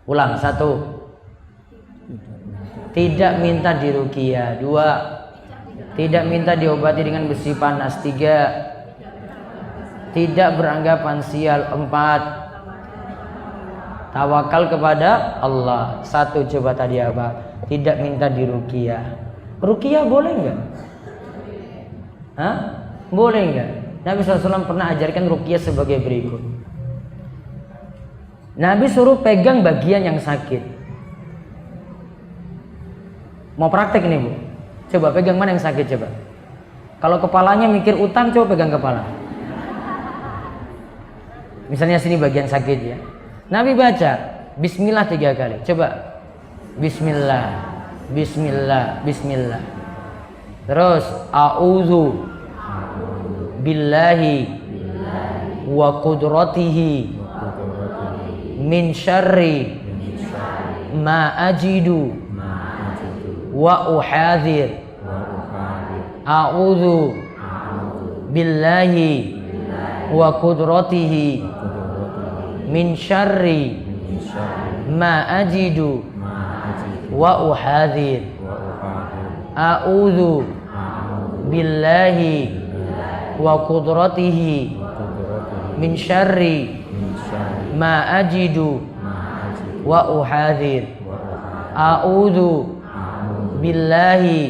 Ulang. 1. Tidak minta diruqyah. 2. Tidak minta diobati dengan besi panas. 3. Tidak beranggapan sial. 4. Tawakal kepada Allah. 1 coba tadi apa? Tidak minta diruqyah. Ruqyah boleh enggak? Boleh enggak? Nabi SAW pernah ajarkan ruqyah sebagai berikut. Nabi suruh pegang bagian yang sakit. Mau praktek ini, Bu? Coba pegang mana yang sakit coba. Kalau kepalanya mikir utang, coba pegang kepala. Misalnya sini bagian sakit ya. Nabi baca Bismillah 3 kali. Coba Bismillah, Bismillah, Bismillah. Terus A'udzu billahi wa qudratihi min syarri ma ajidu wa uhadhir. A'udzu billahi wa qudratihi min syarri ma ajidu wa uhadhir. A'udzu billahi wa qudratihi min syarri ma ajidu wa uhadhir. A'udzu billahi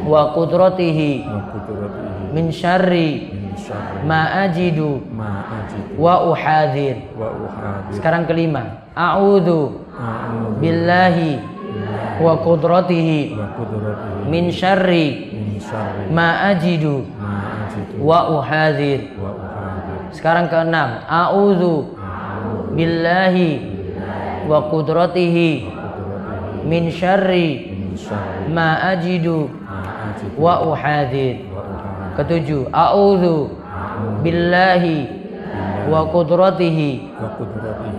wa qudratihi min syarri ma ajidu wa uhadhir. Sekarang kelima. A'udzu billahi wa qudratihi min syarri ma ajidu wa uhadzir. Sekarang keenam, a'udzu billahi wa qudratihi min syarri ma ajidu wa uhadzir. Ketujuh, a'udzu billahi wa qudratihi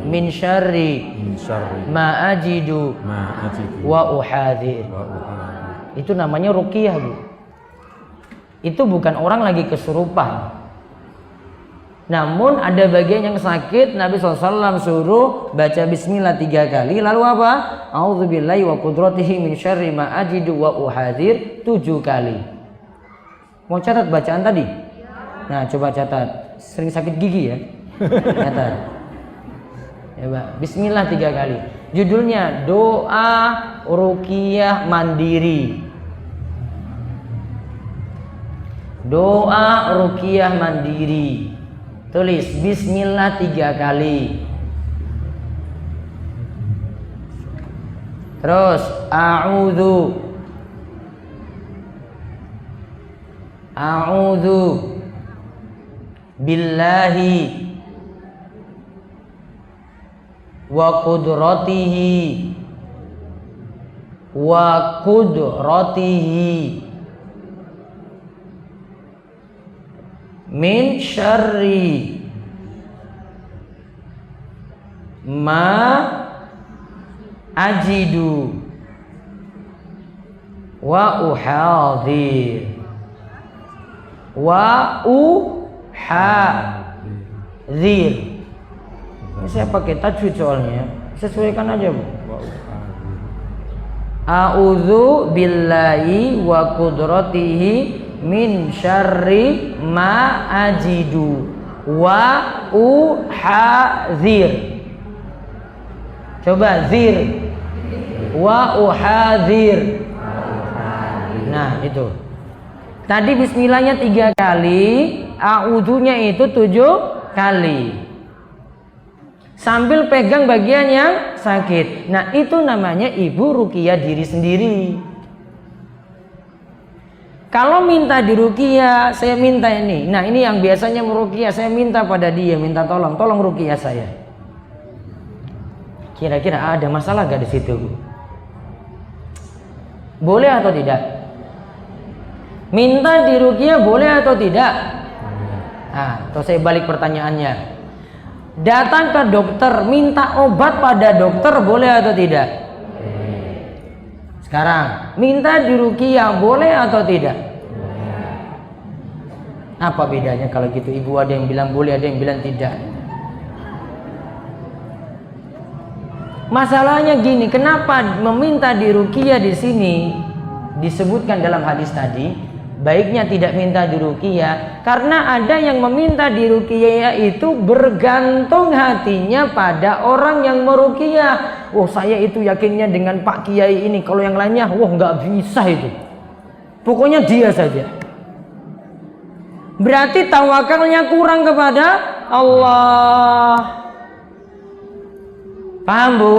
min syarri ma ajidu wa uhadzir. Itu namanya ruqyah, Bu. Itu bukan orang lagi kesurupan. Namun ada bagian yang sakit, Nabi SAW suruh baca bismillah 3 kali. Lalu apa? A'udzubillahi wa qudratihi min syarri ma ajidu wa uhadzir 7 kali. Mau catat bacaan tadi? Nah, coba catat. Sering sakit gigi ya? Catat. Ya, Pak. Bismillah 3 kali. Judulnya doa ruqyah mandiri. Doa ruqyah mandiri. Tulis bismillah 3 kali. Terus a'udzu billahi wa qudratihi min syarri ma ajidu wa uhadzir. Ini saya pakai tajwid soalnya, sesuaikan aja, Bu. A'udzu billahi wa qudratihi min syarri ma ajidu wa uhadzir. Coba zir wa uhadzir. Nah, itu. Tadi bismillahnya 3 kali, a'udzunya itu 7 kali. Sambil pegang bagian yang sakit. Nah, itu namanya ibu ruqyah diri sendiri. Kalau minta diruqyah, saya minta ini. Nah, ini yang biasanya meruqyah, saya minta pada dia, minta tolong ruqyah saya. Kira-kira ada masalah gak di situ, Bu? Boleh atau tidak? Minta diruqyah boleh atau tidak? Nah, atau saya balik pertanyaannya. Datang ke dokter, minta obat pada dokter boleh atau tidak? Sekarang, minta diruqyah boleh atau tidak? Apa bedanya kalau gitu? Ibu ada yang bilang boleh, ada yang bilang tidak. Masalahnya gini, kenapa meminta diruqyah di sini disebutkan dalam hadis tadi? Baiknya tidak minta diruqyah, karena ada yang meminta diruqyah itu bergantung hatinya pada orang yang meruqyah. Oh, saya itu yakinnya dengan Pak Kiai ini, kalau yang lainnya wah nggak bisa itu. Pokoknya dia saja. Berarti tawakalnya kurang kepada Allah. Paham, Bu?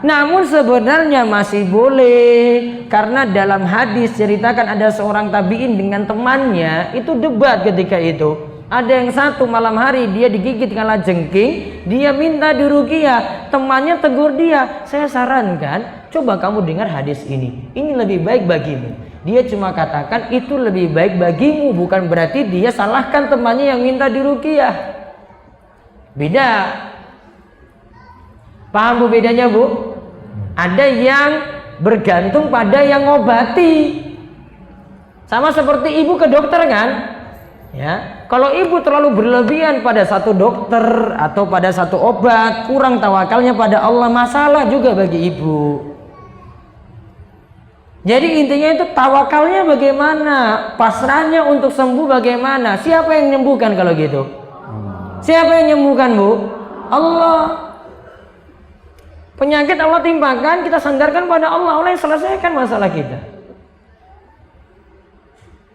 Namun sebenarnya masih boleh, karena dalam hadis ceritakan ada seorang tabi'in dengan temannya itu debat ketika itu. Ada yang satu malam hari dia digigit kalajengking, dia minta diruqyah, temannya tegur dia, saya sarankan coba kamu dengar hadis ini lebih baik bagimu. Dia cuma katakan itu lebih baik bagimu, bukan berarti dia salahkan temannya yang minta diruqyah. Beda. Paham, Bu, bedanya, Bu? Ada yang bergantung pada yang ngobati. Sama seperti ibu ke dokter kan? Ya, kalau ibu terlalu berlebihan pada satu dokter atau pada satu obat, kurang tawakalnya pada Allah, masalah juga bagi ibu. Jadi intinya itu tawakalnya bagaimana, pasrahnya untuk sembuh bagaimana. Siapa yang menyembuhkan kalau gitu? Siapa yang menyembuhkan, Bu? Allah. Penyakit Allah timpakan, kita sandarkan pada Allah. Allah yang selesaikan masalah kita.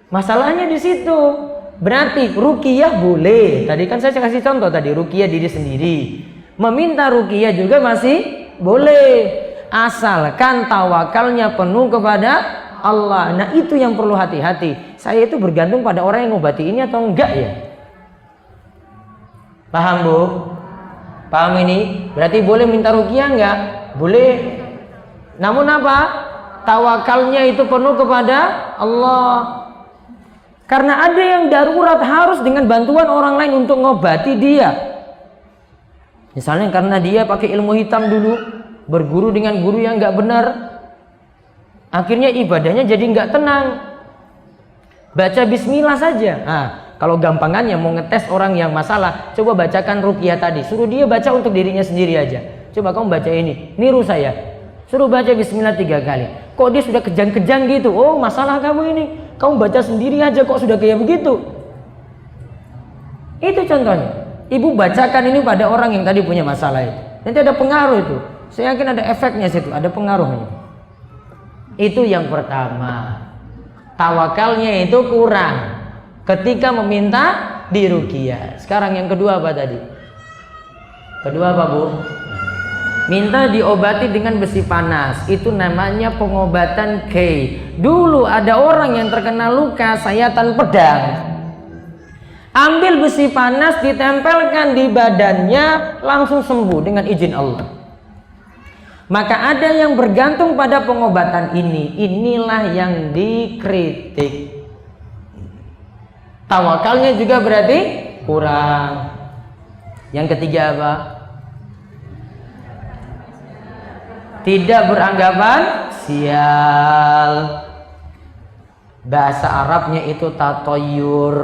Masalahnya di situ. Berarti ruqyah boleh. Tadi kan saya kasih contoh tadi, ruqyah diri sendiri. Meminta ruqyah juga masih boleh. asalkan tawakalnya penuh kepada Allah. Nah itu yang perlu hati-hati. Saya itu bergantung pada orang yang ngobati ini atau enggak ya? Paham Bu? Paham ini? Berarti boleh minta ruqyah enggak? Boleh. Namun apa? Tawakalnya itu penuh kepada Allah. Karena ada yang darurat harus dengan bantuan orang lain untuk ngobati dia. Misalnya karena dia pakai ilmu hitam dulu, berguru dengan guru yang enggak benar, akhirnya ibadahnya jadi enggak tenang. Baca bismillah saja. Nah, kalau gampangannya mau ngetes orang yang masalah, coba bacakan ruqyah tadi. Suruh dia baca untuk dirinya sendiri aja. Coba kamu baca ini, niru saya. Suruh baca bismillah 3 kali. Kok dia sudah kejang-kejang gitu? Oh, masalah kamu ini. Kamu baca sendiri aja kok sudah kayak begitu. Itu contohnya. Ibu bacakan ini pada orang yang tadi punya masalah itu. Nanti ada pengaruh itu. Saya yakin ada efeknya situ, ada pengaruhnya. Itu yang pertama. Tawakalnya itu kurang ketika meminta diruqyah. Sekarang yang kedua apa tadi? Kedua apa Bu? Minta diobati dengan besi panas. Itu namanya pengobatan K. Dulu ada orang yang terkena luka sayatan pedang. Ambil besi panas ditempelkan di badannya, langsung sembuh dengan izin Allah. Maka ada yang bergantung pada pengobatan ini. Inilah yang dikritik. Tawakalnya juga berarti kurang. Yang ketiga apa? Tidak beranggapan sial. Bahasa Arabnya itu tatoyur.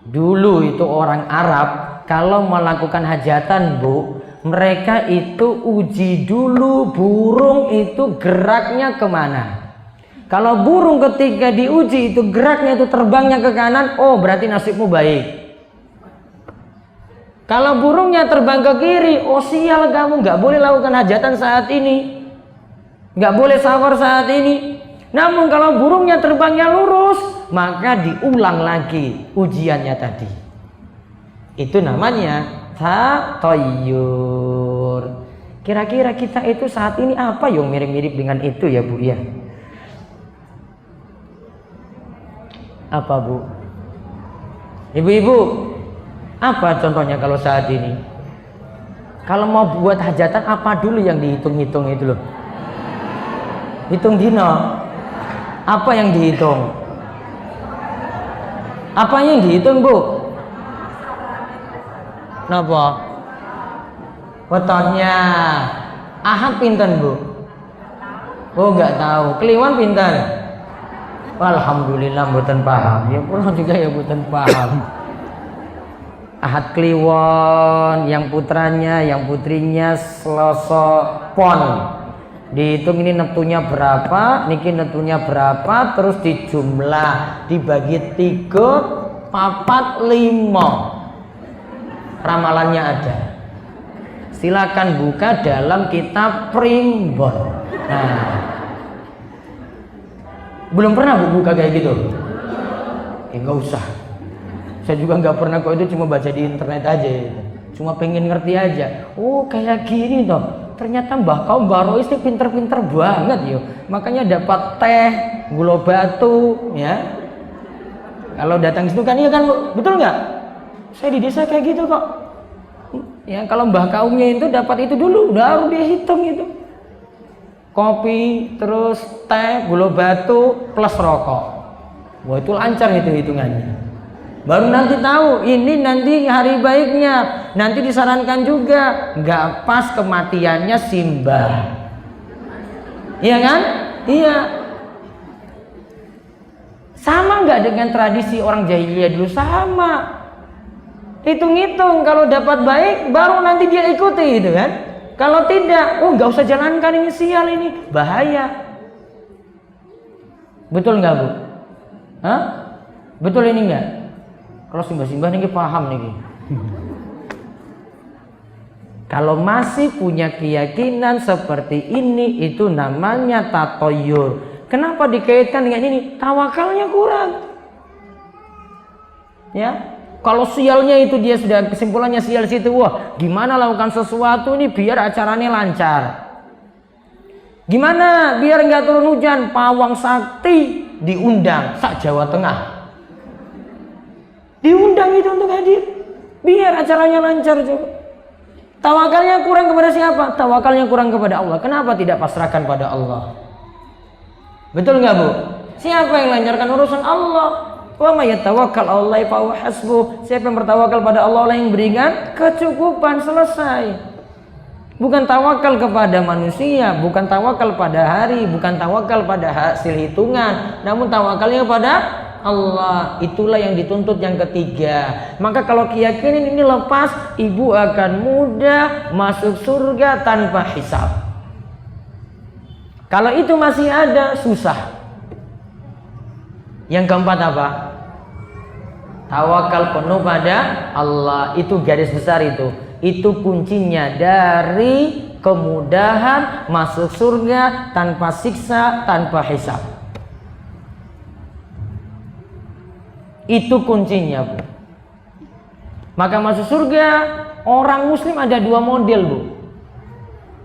Dulu itu orang Arab kalau melakukan hajatan Bu, mereka itu uji dulu burung itu geraknya kemana. Kalau burung ketika diuji itu geraknya itu terbangnya ke kanan, oh berarti nasibmu baik. Kalau burungnya terbang ke kiri, oh sial kamu, nggak boleh lakukan hajatan saat ini, nggak boleh sahur saat ini. Namun kalau burungnya terbangnya lurus, maka diulang lagi ujiannya tadi. Itu namanya tatoyur. Kira-kira kita itu saat ini apa yang mirip-mirip dengan itu ya Bu ya? Apa Bu? Ibu-ibu, apa contohnya kalau saat ini? Kalau mau buat hajatan apa dulu yang dihitung-hitung itu loh? Hitung dino. Apa yang dihitung? Apa yang dihitung Bu? Napa? Wetonnya. Ahad pinten Bu? Oh nggak tahu. Kliwon pinten? Alhamdulillah mboten paham. Ya pulang juga ya mboten paham. Ahad kliwon, yang putranya, yang putrinya Selasa pon. Dihitung ini neptunya berapa, niki neptunya berapa, terus dijumlah, dibagi 3, 4, 5. Ramalannya ada. Silakan buka dalam kitab Primbon. Nah, belum pernah buka kayak gitu? Nggak usah. Saya juga nggak pernah kok, itu cuma baca di internet aja gitu. Cuma pengen ngerti aja. Oh kayak gini toh. Ternyata Mbah Kaum Mbah Rois ini pinter-pinter banget yo. Makanya dapat teh, gula batu ya. Kalau datang situ kan iya kan betul nggak? Saya di desa kayak gitu kok. Ya kalau Mbah Kaumnya itu dapat itu dulu, baru dia hitung itu. Kopi, terus teh, gula batu, plus rokok. Wah itu lancar itu hitungannya. Baru nanti tahu ini nanti hari baiknya. Nanti disarankan juga nggak pas kematiannya simbah. Iya kan? Iya. Sama nggak dengan tradisi orang jahiliyah dulu? Sama. Hitung-hitung kalau dapat baik baru nanti dia ikuti gitu kan. Kalau tidak, oh nggak usah jalankan ini, sial ini, bahaya. Betul nggak Bu? Hah? Betul ini nggak? Kalau simbah-simbah ini paham nih. Kalau masih punya keyakinan seperti ini, itu namanya tatoyur. Kenapa dikaitkan dengan ini? Tawakalnya kurang. Ya, kalau sialnya itu dia sudah kesimpulannya sial situ, wah gimana lakukan sesuatu ini biar acaranya lancar. Gimana biar nggak turun hujan? Pawang sakti diundang sak Jawa Tengah. Diundang itu untuk hadir. Biar acaranya lancar coba. Tawakalnya kurang kepada siapa? Tawakalnya kurang kepada Allah. Kenapa tidak pasrahkan pada Allah? Betul nggak Bu? Siapa yang lancarkan urusan Allah? Wa may yatawakkal 'alallahi fa huwa hasbuh. Siapa yang bertawakal pada Allah, Allah yang berikan kecukupan, selesai. Bukan tawakal kepada manusia, bukan tawakal pada hari, bukan tawakal pada hasil hitungan, namun tawakalnya pada Allah. Itulah yang dituntut yang ketiga. Maka kalau keyakinan ini lepas, ibu akan mudah masuk surga tanpa hisab. Kalau itu masih ada, susah. Yang keempat apa? Tawakal penuh pada Allah. Itu garis besar itu. Itu kuncinya dari kemudahan masuk surga tanpa siksa, tanpa hisab. Itu kuncinya, Bu. Maka masuk surga orang muslim ada dua model, Bu.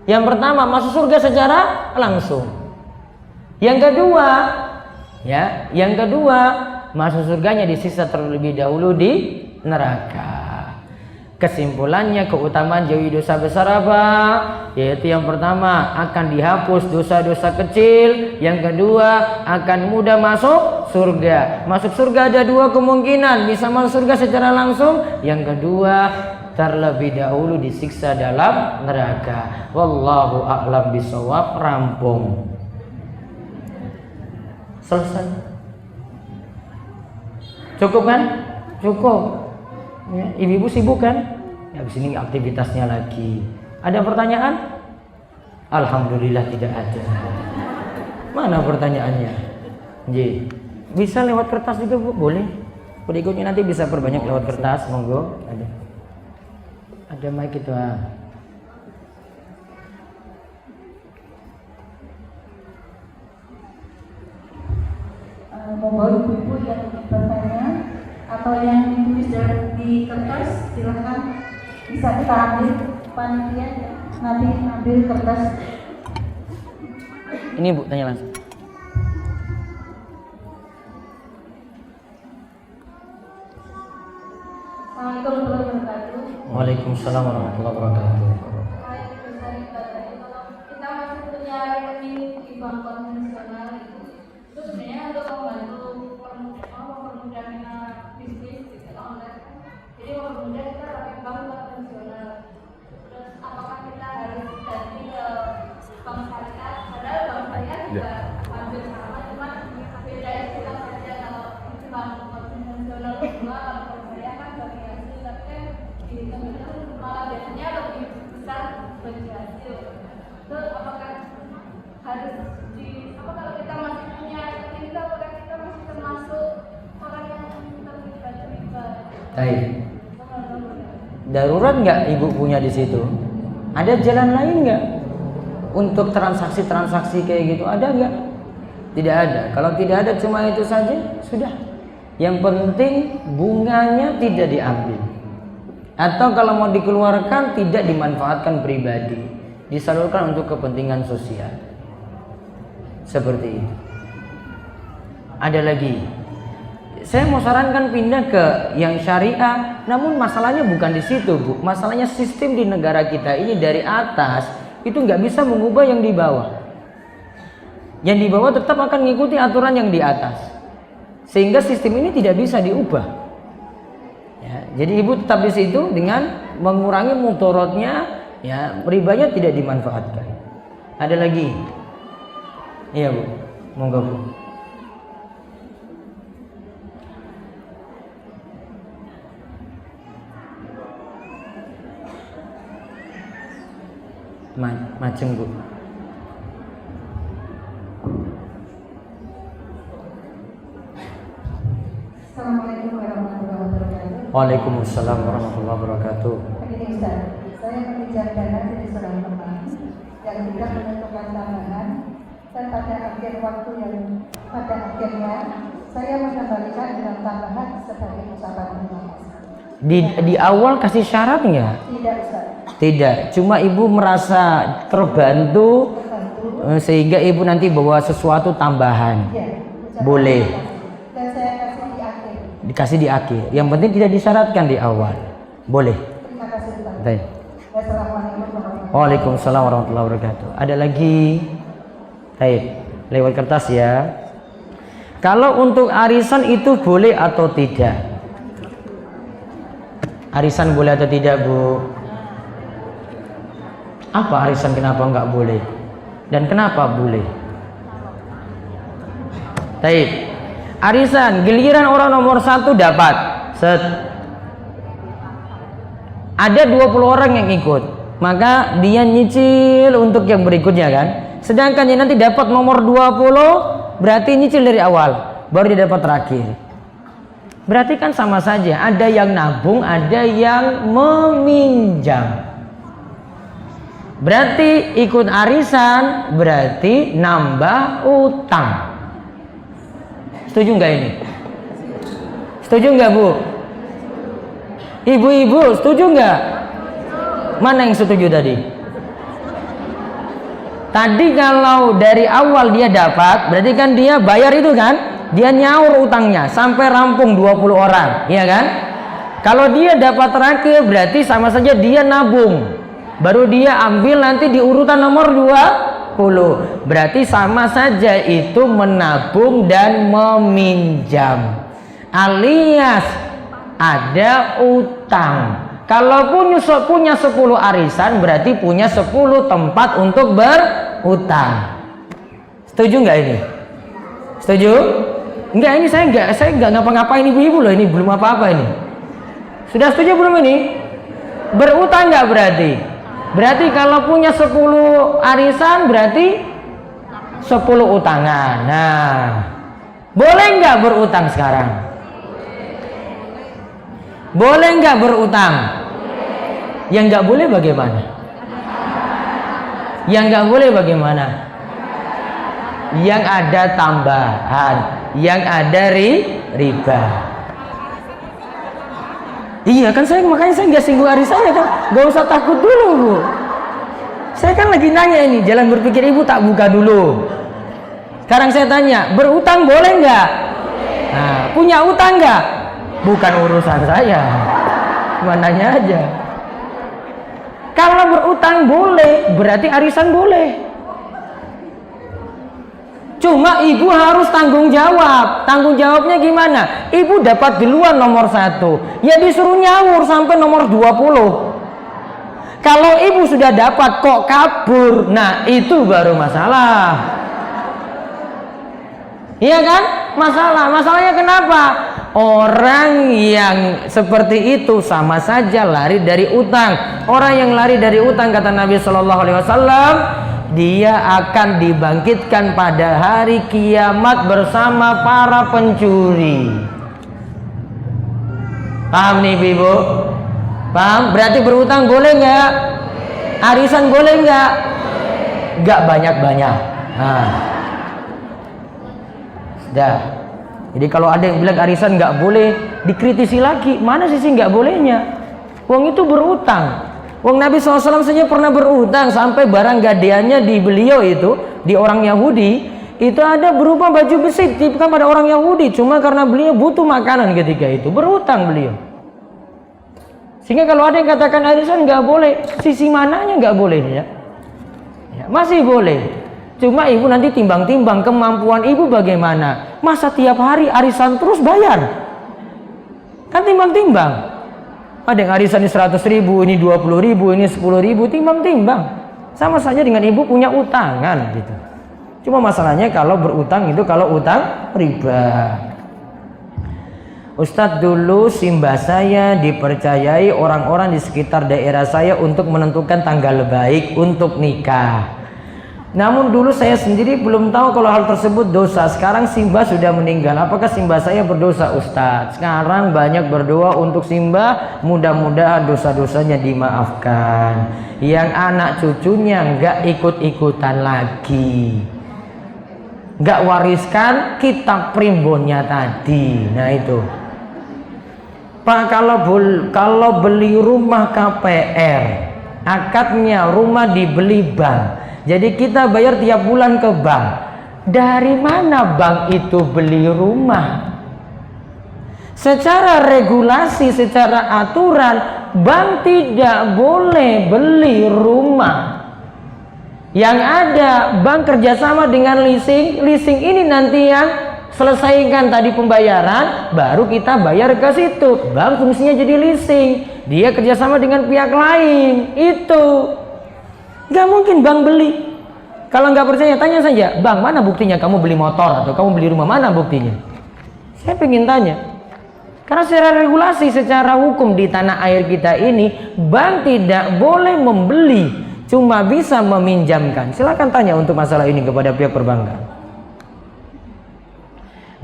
Yang pertama masuk surga secara langsung. Yang kedua masuk surganya disiksa terlebih dahulu di neraka. Kesimpulannya, keutamaan jauhi dosa besar apa? Yaitu yang pertama akan dihapus dosa-dosa kecil, yang kedua akan mudah masuk surga. Masuk surga ada dua kemungkinan, bisa masuk surga secara langsung, yang kedua terlebih dahulu disiksa dalam neraka. Wallahu a'lam bishawab. Rampung. Selesai. Cukup kan? Cukup. Ya, ibu-ibu sibuk kan? Ya, habis ini aktivitasnya lagi. Ada pertanyaan? Alhamdulillah tidak ada. Mana pertanyaannya? Ji, bisa lewat kertas juga, Bu? Boleh. Berikutnya nanti bisa perbanyak lewat kertas, monggo. Ada mic itu. Monggo ibu-ibu yang bertanya atau yang ditulis di kertas, silahkan bisa kita ambil, panitia nanti ambil kertas. Ini Bu, tanya langsung. Assalamualaikum warahmatullahi wabarakatuh. Waalaikumsalam warahmatullahi wabarakatuh. Kita masih punya rekening di bank konvensional itu sebenarnya untuk membantu mempermudah bisnis gitu online. Jadi mempermudah kita pakai bank konvensional. Terus apakah kita harus ganti ke bank syariah? Padahal bank syariah juga hampir sama, cuma beda istilah saja. Kalau bank konvensional kedua, kalau bank syariah kan bagi hasil, tapi kan di konvensional malah biasanya lebih besar bagi hasil. Terus apakah harus kalau kita masih punya rekening, apakah kita masih termasuk orang yang terlibat riba? Baik. Darurat nggak ibu punya di situ? Ada jalan lain nggak untuk transaksi-transaksi kayak gitu? Ada nggak? Tidak ada. Kalau tidak ada cuma itu saja, sudah. Yang penting bunganya tidak diambil. Atau kalau mau dikeluarkan tidak dimanfaatkan pribadi, disalurkan untuk kepentingan sosial. Seperti itu. Ada lagi. Saya mau sarankan pindah ke yang syariah, namun masalahnya bukan di situ, Bu. Masalahnya sistem di negara kita ini dari atas itu nggak bisa mengubah yang di bawah. Yang di bawah tetap akan mengikuti aturan yang di atas, sehingga sistem ini tidak bisa diubah. Ya, jadi ibu tetap di situ dengan mengurangi mudaratnya, ya, ribanya tidak dimanfaatkan. Ada lagi? Iya, Bu. Monggo, Bu. Macem, Bu. Assalamualaikum warahmatullahi wabarakatuh. Waalaikumsalam warahmatullahi wabarakatuh. Begini Ustaz, saya mengejar dana dari seorang teman yang tidak menentukan tambahan, dan pada akhirnya saya mengembalikan dengan tambahan sebagai ucapan terima kasih. Di awal kasih syarat nggak? Tidak Ustaz. Tidak, cuma ibu merasa terbantu. sehingga ibu nanti bawa sesuatu tambahan. Iya, Boleh. Dan saya kasih di akhir. Dikasih di akhir. Yang penting tidak disyaratkan di awal. Boleh. Terima kasih Ustaz. Baik. Wassalamualaikum warahmatullahi Waalaikumsalam warahmatullahi wabarakatuh. Ada lagi? Baik. Lewat kertas ya. Kalau untuk arisan itu boleh atau tidak? Arisan boleh atau tidak, Bu? Apa arisan, kenapa enggak boleh? Dan kenapa boleh? Baik. Arisan, giliran orang nomor 1 dapat. Set. Ada 20 orang yang ikut. Maka dia nyicil untuk yang berikutnya kan. Sedangkan yang nanti dapat nomor 20 berarti nyicil dari awal, baru dia dapat terakhir. Berarti kan sama saja, ada yang nabung, ada yang meminjam. Berarti ikut arisan berarti nambah utang. Setuju nggak ini? Setuju nggak, Bu? Ibu-ibu setuju nggak? Mana yang setuju tadi? Tadi kalau dari awal dia dapat, berarti kan dia bayar itu kan? Dia nyaur utangnya sampai rampung 20 orang, iya kan? Kalau dia dapat terakhir berarti sama saja dia nabung. Baru dia ambil nanti di urutan nomor 20. Berarti sama saja itu menabung dan meminjam. Alias ada utang. Kalau punya 10 arisan berarti punya 10 tempat untuk berutang. Setuju nggak ini? Setuju? Enggak, ini saya enggak ngapa-ngapain ibu-ibu loh, ini belum apa-apa ini. Sudah setuju belum ini? Berutang nggak berarti? Berarti kalau punya 10 arisan berarti 10 utangan. Nah, boleh nggak berutang sekarang? Boleh nggak berutang? Yang nggak boleh bagaimana? Yang nggak boleh bagaimana? Yang ada tambahan, yang ada riba. Iya kan, makanya saya nggak singgung arisannya kan, nggak usah takut dulu, Bu. Saya kan lagi nanya ini, jalan berpikir ibu tak buka dulu. Sekarang saya tanya, berutang boleh nggak? Nah, punya utang nggak? Bukan urusan saya, cuma nanya aja. Kalau berutang boleh, berarti arisan boleh. Cuma ibu harus tanggung jawab. Tanggung jawabnya gimana? Ibu dapat duluan nomor 1, ya disuruh nyaur sampai nomor 20. Kalau ibu sudah dapat kok kabur, nah itu baru masalah. Iya kan? Masalahnya kenapa? Orang yang seperti itu sama saja lari dari utang. Orang yang lari dari utang, kata Nabi Shallallahu Alaihi Wasallam, dia akan dibangkitkan pada hari kiamat bersama para pencuri. Paham nih ibu? Paham? Berarti berutang boleh nggak? Arisan boleh nggak? Nggak banyak-banyak. Nah, sudah. Jadi kalau ada yang bilang arisan nggak boleh, dikritisi lagi. Mana sih nggak bolehnya? Wong itu berutang. Wong Nabi SAW saja pernah berutang sampai barang gadeannya di beliau itu, di orang Yahudi, itu ada berupa baju besi ditipukan pada orang Yahudi. Cuma karena beliau butuh makanan ketika itu, berutang beliau. Sehingga kalau ada yang katakan arisan nggak boleh, sisi mananya nggak boleh ya? Ya, masih boleh. Cuma ibu nanti timbang-timbang kemampuan ibu bagaimana. Masa tiap hari arisan terus bayar? Kan timbang-timbang. Ada yang arisan ini 100.000, ini 20.000, ini 10.000, timbang-timbang. Sama saja dengan ibu punya utangan gitu. Cuma masalahnya kalau berutang itu kalau utang riba. Ustadz, dulu simbah saya dipercayai orang-orang di sekitar daerah saya untuk menentukan tanggal baik untuk nikah. Namun dulu saya sendiri belum tahu kalau hal tersebut dosa. Sekarang simbah sudah meninggal, apakah simbah saya berdosa, Ustadz? Sekarang banyak berdoa untuk simbah, mudah-mudahan dosa-dosanya dimaafkan. Yang anak cucunya nggak ikut-ikutan lagi, nggak wariskan kitab primbonnya tadi. Nah itu Pak, kalau beli rumah KPR, akadnya rumah dibeli bank, Jadi kita bayar tiap bulan ke bank. Dari mana bank itu beli rumah? Secara regulasi, secara aturan, bank tidak boleh beli rumah. Yang ada bank kerjasama dengan leasing. Leasing ini nanti yang selesaikan tadi pembayaran, baru kita bayar ke situ. Bank fungsinya jadi leasing, dia kerjasama dengan pihak lain. Itu nggak mungkin bank beli. Kalau nggak percaya, tanya saja, bang, mana buktinya kamu beli motor atau kamu beli rumah, mana buktinya? Saya pengen tanya. Karena secara regulasi, secara hukum di tanah air kita ini, bank tidak boleh membeli, cuma bisa meminjamkan. Silakan tanya untuk masalah ini kepada pihak perbankan.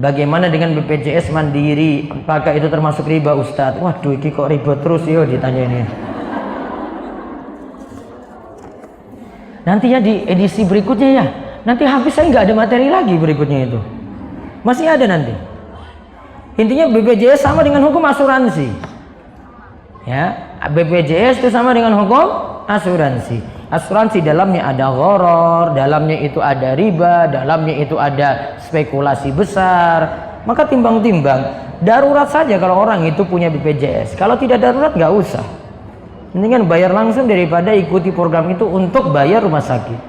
Bagaimana dengan BPJS Mandiri? Apakah itu termasuk riba, Ustadz? Waduh, ini kok riba terus ya ditanya ini. Nanti ya di edisi berikutnya ya. Nanti habis saya nggak ada materi lagi berikutnya itu. Masih ada nanti. Intinya BPJS sama dengan hukum asuransi. Ya, BPJS itu sama dengan hukum asuransi. Asuransi dalamnya ada gharar, dalamnya itu ada riba, dalamnya itu ada spekulasi besar. Maka timbang-timbang, darurat saja kalau orang itu punya BPJS. Kalau tidak darurat nggak usah. Mendingan bayar langsung daripada ikuti program itu untuk bayar rumah sakit.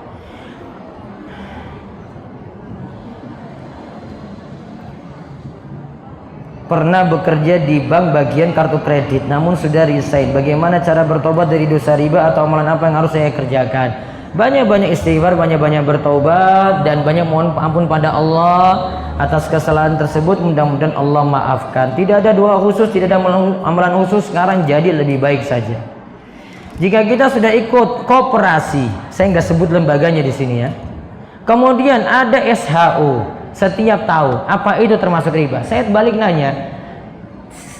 Pernah bekerja di bank bagian kartu kredit, namun sudah resign. Bagaimana cara bertobat dari dosa riba atau amalan apa yang harus saya kerjakan? Banyak-banyak istighfar, banyak-banyak bertobat, dan banyak mohon ampun pada Allah atas kesalahan tersebut. Mudah-mudahan Allah maafkan. Tidak ada doa khusus, tidak ada amalan khusus. Sekarang jadi lebih baik saja. Jika kita sudah ikut koperasi, saya nggak sebut lembaganya di sini ya. Kemudian ada SHU setiap tahun, apa itu termasuk riba? Saya balik nanya,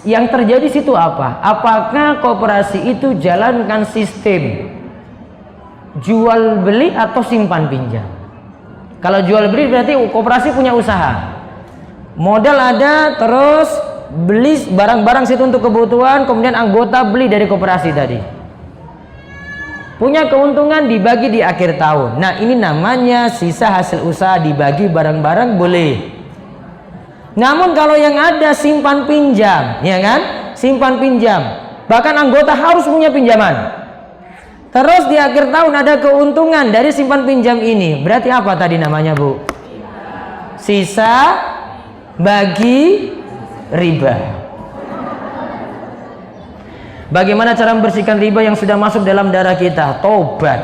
yang terjadi situ apa? Apakah koperasi itu jalankan sistem jual beli atau simpan pinjam? Kalau jual beli berarti koperasi punya usaha, modal ada, terus beli barang-barang situ untuk kebutuhan, kemudian anggota beli dari koperasi tadi. Punya keuntungan dibagi di akhir tahun. Nah, ini namanya sisa hasil usaha dibagi bareng-bareng boleh. Namun kalau yang ada simpan pinjam, ya kan? Simpan pinjam. Bahkan anggota harus punya pinjaman. Terus di akhir tahun ada keuntungan dari simpan pinjam ini. Berarti apa tadi namanya, Bu? Sisa bagi riba. Bagaimana cara membersihkan riba yang sudah masuk dalam darah kita? Tobat.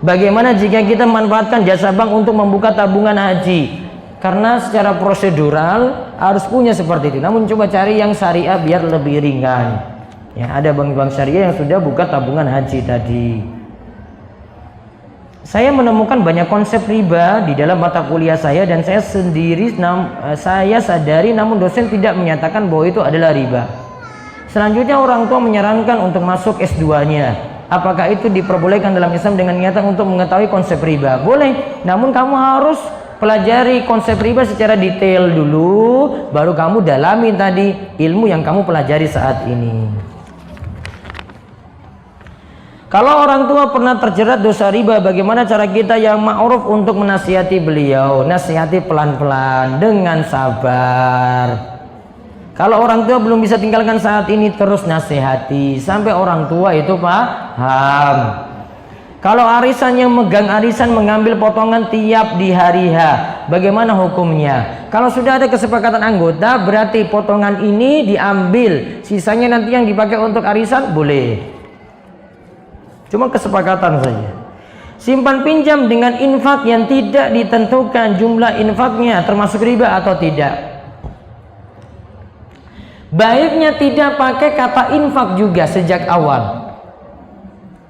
Bagaimana jika kita memanfaatkan jasa bank untuk membuka tabungan haji? Karena secara prosedural harus punya seperti itu. Namun coba cari yang syariah biar lebih ringan. Ya, ada bank-bank syariah yang sudah buka tabungan haji tadi. Saya menemukan banyak konsep riba di dalam mata kuliah saya, dan saya sendiri saya sadari, namun dosen tidak menyatakan bahwa itu adalah riba. Selanjutnya orang tua menyarankan untuk masuk S2-nya. Apakah itu diperbolehkan dalam Islam dengan niatan untuk mengetahui konsep riba? Boleh, namun kamu harus pelajari konsep riba secara detail dulu, baru kamu dalami tadi ilmu yang kamu pelajari saat ini. Kalau orang tua pernah terjerat dosa riba, bagaimana cara kita yang ma'ruf untuk menasihati beliau? Nasihati pelan-pelan dengan sabar. Kalau orang tua belum bisa tinggalkan saat ini, terus nasihati sampai orang tua itu paham. Kalau arisan yang megang arisan mengambil potongan tiap di hari H, bagaimana hukumnya? Kalau sudah ada kesepakatan anggota, berarti potongan ini diambil, sisanya nanti yang dipakai untuk arisan boleh. Cuma kesepakatan saja. Simpan pinjam dengan infak yang tidak ditentukan jumlah infaknya termasuk riba atau tidak. Baiknya tidak pakai kata infak juga sejak awal.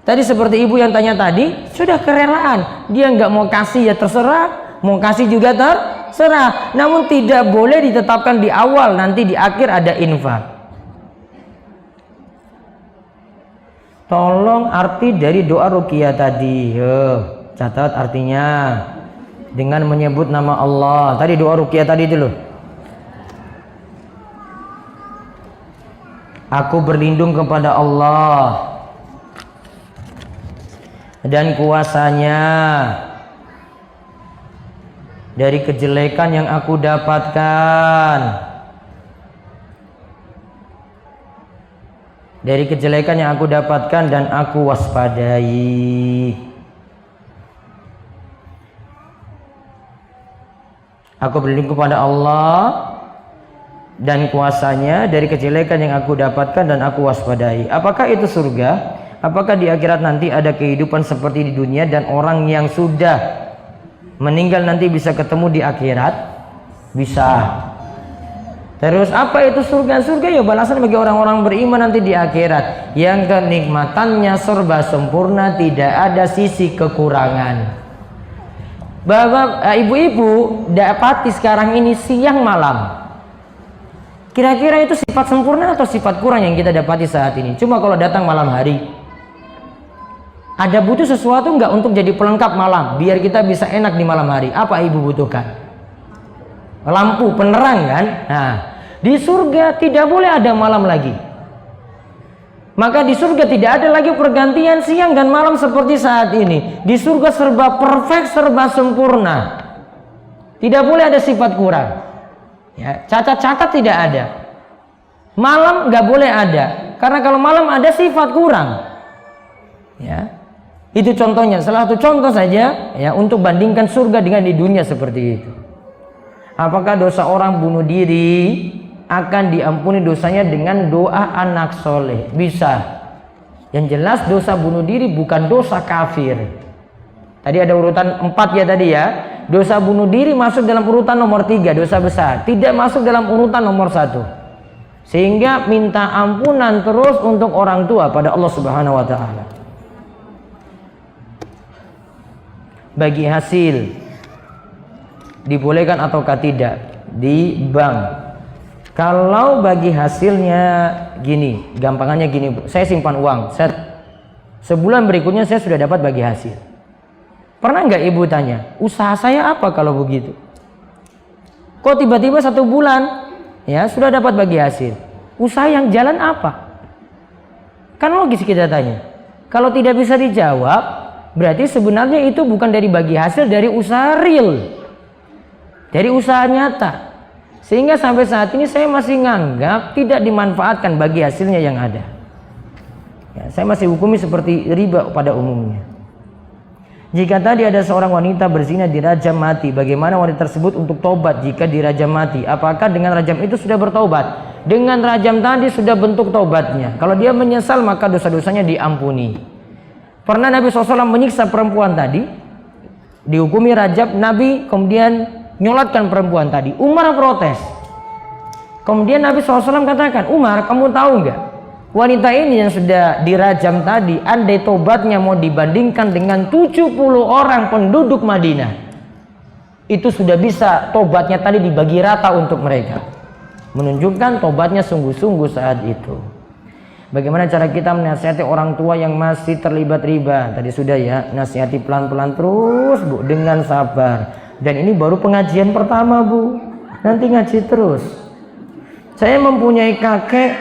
Tadi seperti ibu yang tanya tadi, sudah kerelaan. Dia nggak mau kasih ya terserah, mau kasih juga terserah. Namun tidak boleh ditetapkan di awal, nanti di akhir ada infak. Tolong arti dari doa ruqyah tadi. Catat artinya. Dengan menyebut nama Allah. Tadi doa ruqyah tadi itu loh. Aku berlindung kepada Allah dan kuasanya dari kejelekan yang aku dapatkan, dan aku waspadai. Aku berlindung kepada Allah dan kuasanya dari kejelekan yang aku dapatkan dan aku waspadai. Apakah itu surga? Apakah di akhirat nanti ada kehidupan seperti di dunia dan orang yang sudah meninggal nanti bisa ketemu di akhirat? Bisa. Terus apa itu surga? Surga ya balasan bagi orang-orang beriman nanti di akhirat yang kenikmatannya serba sempurna, tidak ada sisi kekurangan. Bapak, ibu-ibu dapati sekarang ini siang malam. Kira-kira itu sifat sempurna atau sifat kurang yang kita dapati saat ini? Cuma kalau datang malam hari, ada butuh sesuatu nggak untuk jadi pelengkap malam, biar kita bisa enak di malam hari? Apa ibu butuhkan? Lampu penerang kan? Nah, di surga tidak boleh ada malam lagi. Maka di surga tidak ada lagi pergantian siang dan malam seperti saat ini. Di surga serba perfect, serba sempurna. Tidak boleh ada sifat kurang. Ya, cacat-cacat tidak ada. Malam nggak boleh ada, karena kalau malam ada sifat kurang. Ya, itu contohnya. Salah satu contoh saja ya untuk bandingkan surga dengan di dunia seperti itu. Apakah dosa orang bunuh diri akan diampuni dosanya dengan doa anak soleh? Bisa. Yang jelas dosa bunuh diri bukan dosa kafir. Tadi ada urutan 4 ya tadi ya. Dosa bunuh diri masuk dalam urutan nomor 3, dosa besar. Tidak masuk dalam urutan nomor 1. Sehingga minta ampunan terus untuk orang tua pada Allah Subhanahu wa taala. Bagi hasil dibolehkan ataukah tidak di bank? Kalau bagi hasilnya gini, gampangannya gini Bu, saya simpan uang, sebulan berikutnya saya sudah dapat bagi hasil. Pernah nggak ibu tanya, usaha saya apa kalau begitu? Kok tiba-tiba 1 bulan ya sudah dapat bagi hasil? Usaha yang jalan apa? Kan logis kita tanya. Kalau tidak bisa dijawab, berarti sebenarnya itu bukan dari bagi hasil, dari usaha real, dari usaha nyata. Sehingga sampai saat ini saya masih nganggap tidak dimanfaatkan bagi hasilnya yang ada. Ya, saya masih hukumi seperti riba pada umumnya. Jika tadi ada seorang wanita berzina dirajam mati, bagaimana wanita tersebut untuk tobat jika dirajam mati? Apakah dengan rajam itu sudah bertobat? Dengan rajam tadi sudah bentuk tobatnya. Kalau dia menyesal maka dosa-dosanya diampuni. Pernah Nabi SAW menyiksa perempuan tadi, dihukumi rajam, Nabi kemudian nyolatkan perempuan tadi. Umar protes. Kemudian Nabi SAW katakan, Umar, kamu tahu nggak, wanita ini yang sudah dirajam tadi, andai tobatnya mau dibandingkan dengan 70 orang penduduk Madinah, itu sudah bisa tobatnya tadi dibagi rata untuk mereka. Menunjukkan tobatnya sungguh-sungguh saat itu. Bagaimana cara kita menasihati orang tua yang masih terlibat riba? Tadi sudah ya, nasihati pelan-pelan terus Bu, dengan sabar. Dan ini baru pengajian pertama Bu, nanti ngaji terus. Saya mempunyai kakek.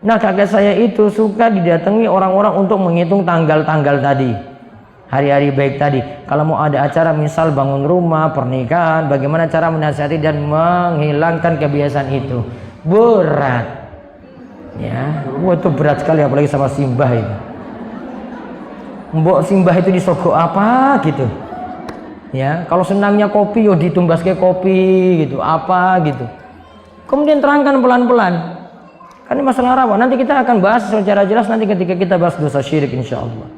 Nah kakek saya itu suka didatangi orang-orang untuk menghitung tanggal-tanggal tadi, hari-hari baik tadi. Kalau mau ada acara misal bangun rumah, pernikahan, bagaimana cara menasihati dan menghilangkan kebiasaan itu? Berat ya, wah itu berat sekali, apalagi sama simbah itu. Mbok simbah itu disogok apa gitu ya, kalau senangnya kopi yo ditumbas ke kopi gitu, apa gitu. Kemudian terangkan pelan-pelan. Kan ini masalah rawa. Nanti kita akan bahas secara jelas nanti ketika kita bahas dosa syirik insyaallah.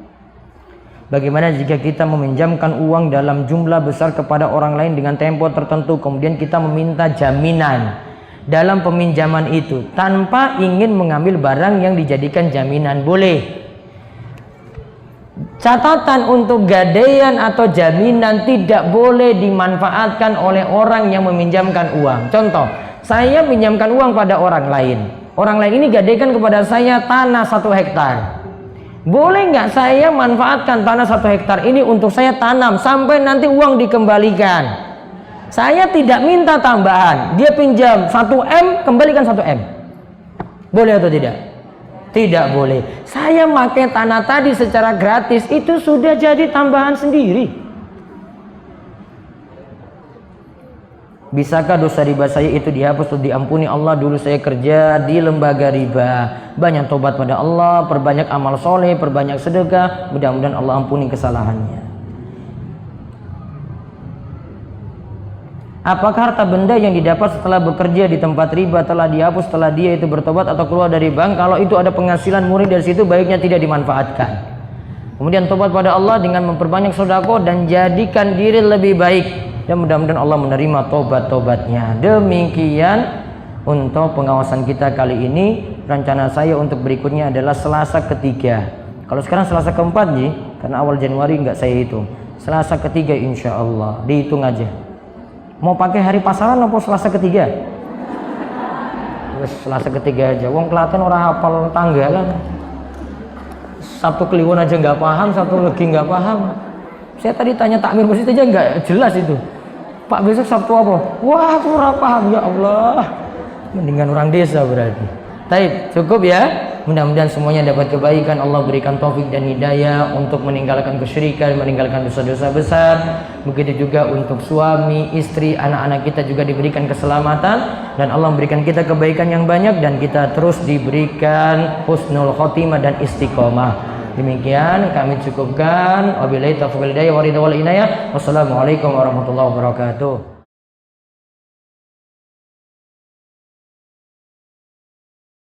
Bagaimana jika kita meminjamkan uang dalam jumlah besar kepada orang lain dengan tempo tertentu, kemudian kita meminta jaminan dalam peminjaman itu tanpa ingin mengambil barang yang dijadikan jaminan? Boleh. Catatan untuk gadaian atau jaminan tidak boleh dimanfaatkan oleh orang yang meminjamkan uang. Contoh, saya pinjamkan uang pada orang lain. Orang lain ini gadaikan kepada saya tanah 1 hektar. Boleh nggak saya manfaatkan tanah 1 hektar ini untuk saya tanam sampai nanti uang dikembalikan? Saya tidak minta tambahan. Dia pinjam 1 M, kembalikan 1 M. Boleh atau tidak? Tidak boleh. Saya pakai tanah tadi secara gratis, itu sudah jadi tambahan sendiri. Bisakah dosa riba saya itu dihapus atau diampuni Allah? Dulu saya kerja di lembaga riba. Banyak tobat pada Allah, perbanyak amal soleh, perbanyak sedekah. Mudah-mudahan Allah ampuni kesalahannya. Apakah harta benda yang didapat setelah bekerja di tempat riba telah dihapus setelah dia itu bertobat atau keluar dari bank? Kalau itu ada penghasilan murni dari situ, baiknya tidak dimanfaatkan. Kemudian tobat pada Allah dengan memperbanyak sedekah dan jadikan diri lebih baik. Dan mudah-mudahan Allah menerima tobat-tobatnya. Demikian untuk pengawasan kita kali ini. Rencana saya untuk berikutnya adalah Selasa ketiga. Kalau sekarang Selasa keempat nih, karena awal Januari nggak saya hitung. Selasa ketiga insya Allah, dihitung aja. Mau pakai hari pasaran apa Selasa ketiga? Selasa ketiga aja. Wong Klaten orang hafal tanggalan. Sabtu Kliwon aja nggak paham, Sabtu Legi nggak paham. Saya tadi tanya takmir masjid aja nggak jelas itu. Pak besok Sabtu apa? Wah, aku ora paham, ya Allah. Mendingan orang desa berarti. Baik, cukup ya. Mudah-mudahan semuanya dapat kebaikan. Allah berikan taufik dan hidayah untuk meninggalkan kesyirikan, meninggalkan dosa-dosa besar. Begitu juga untuk suami, istri, anak-anak kita juga diberikan keselamatan. Dan Allah memberikan kita kebaikan yang banyak. Dan kita terus diberikan husnul khotimah dan istiqomah. Demikian kami cukupkan. Wabillahi taufiq wal hidayah. Wassalamualaikum warahmatullahi wabarakatuh.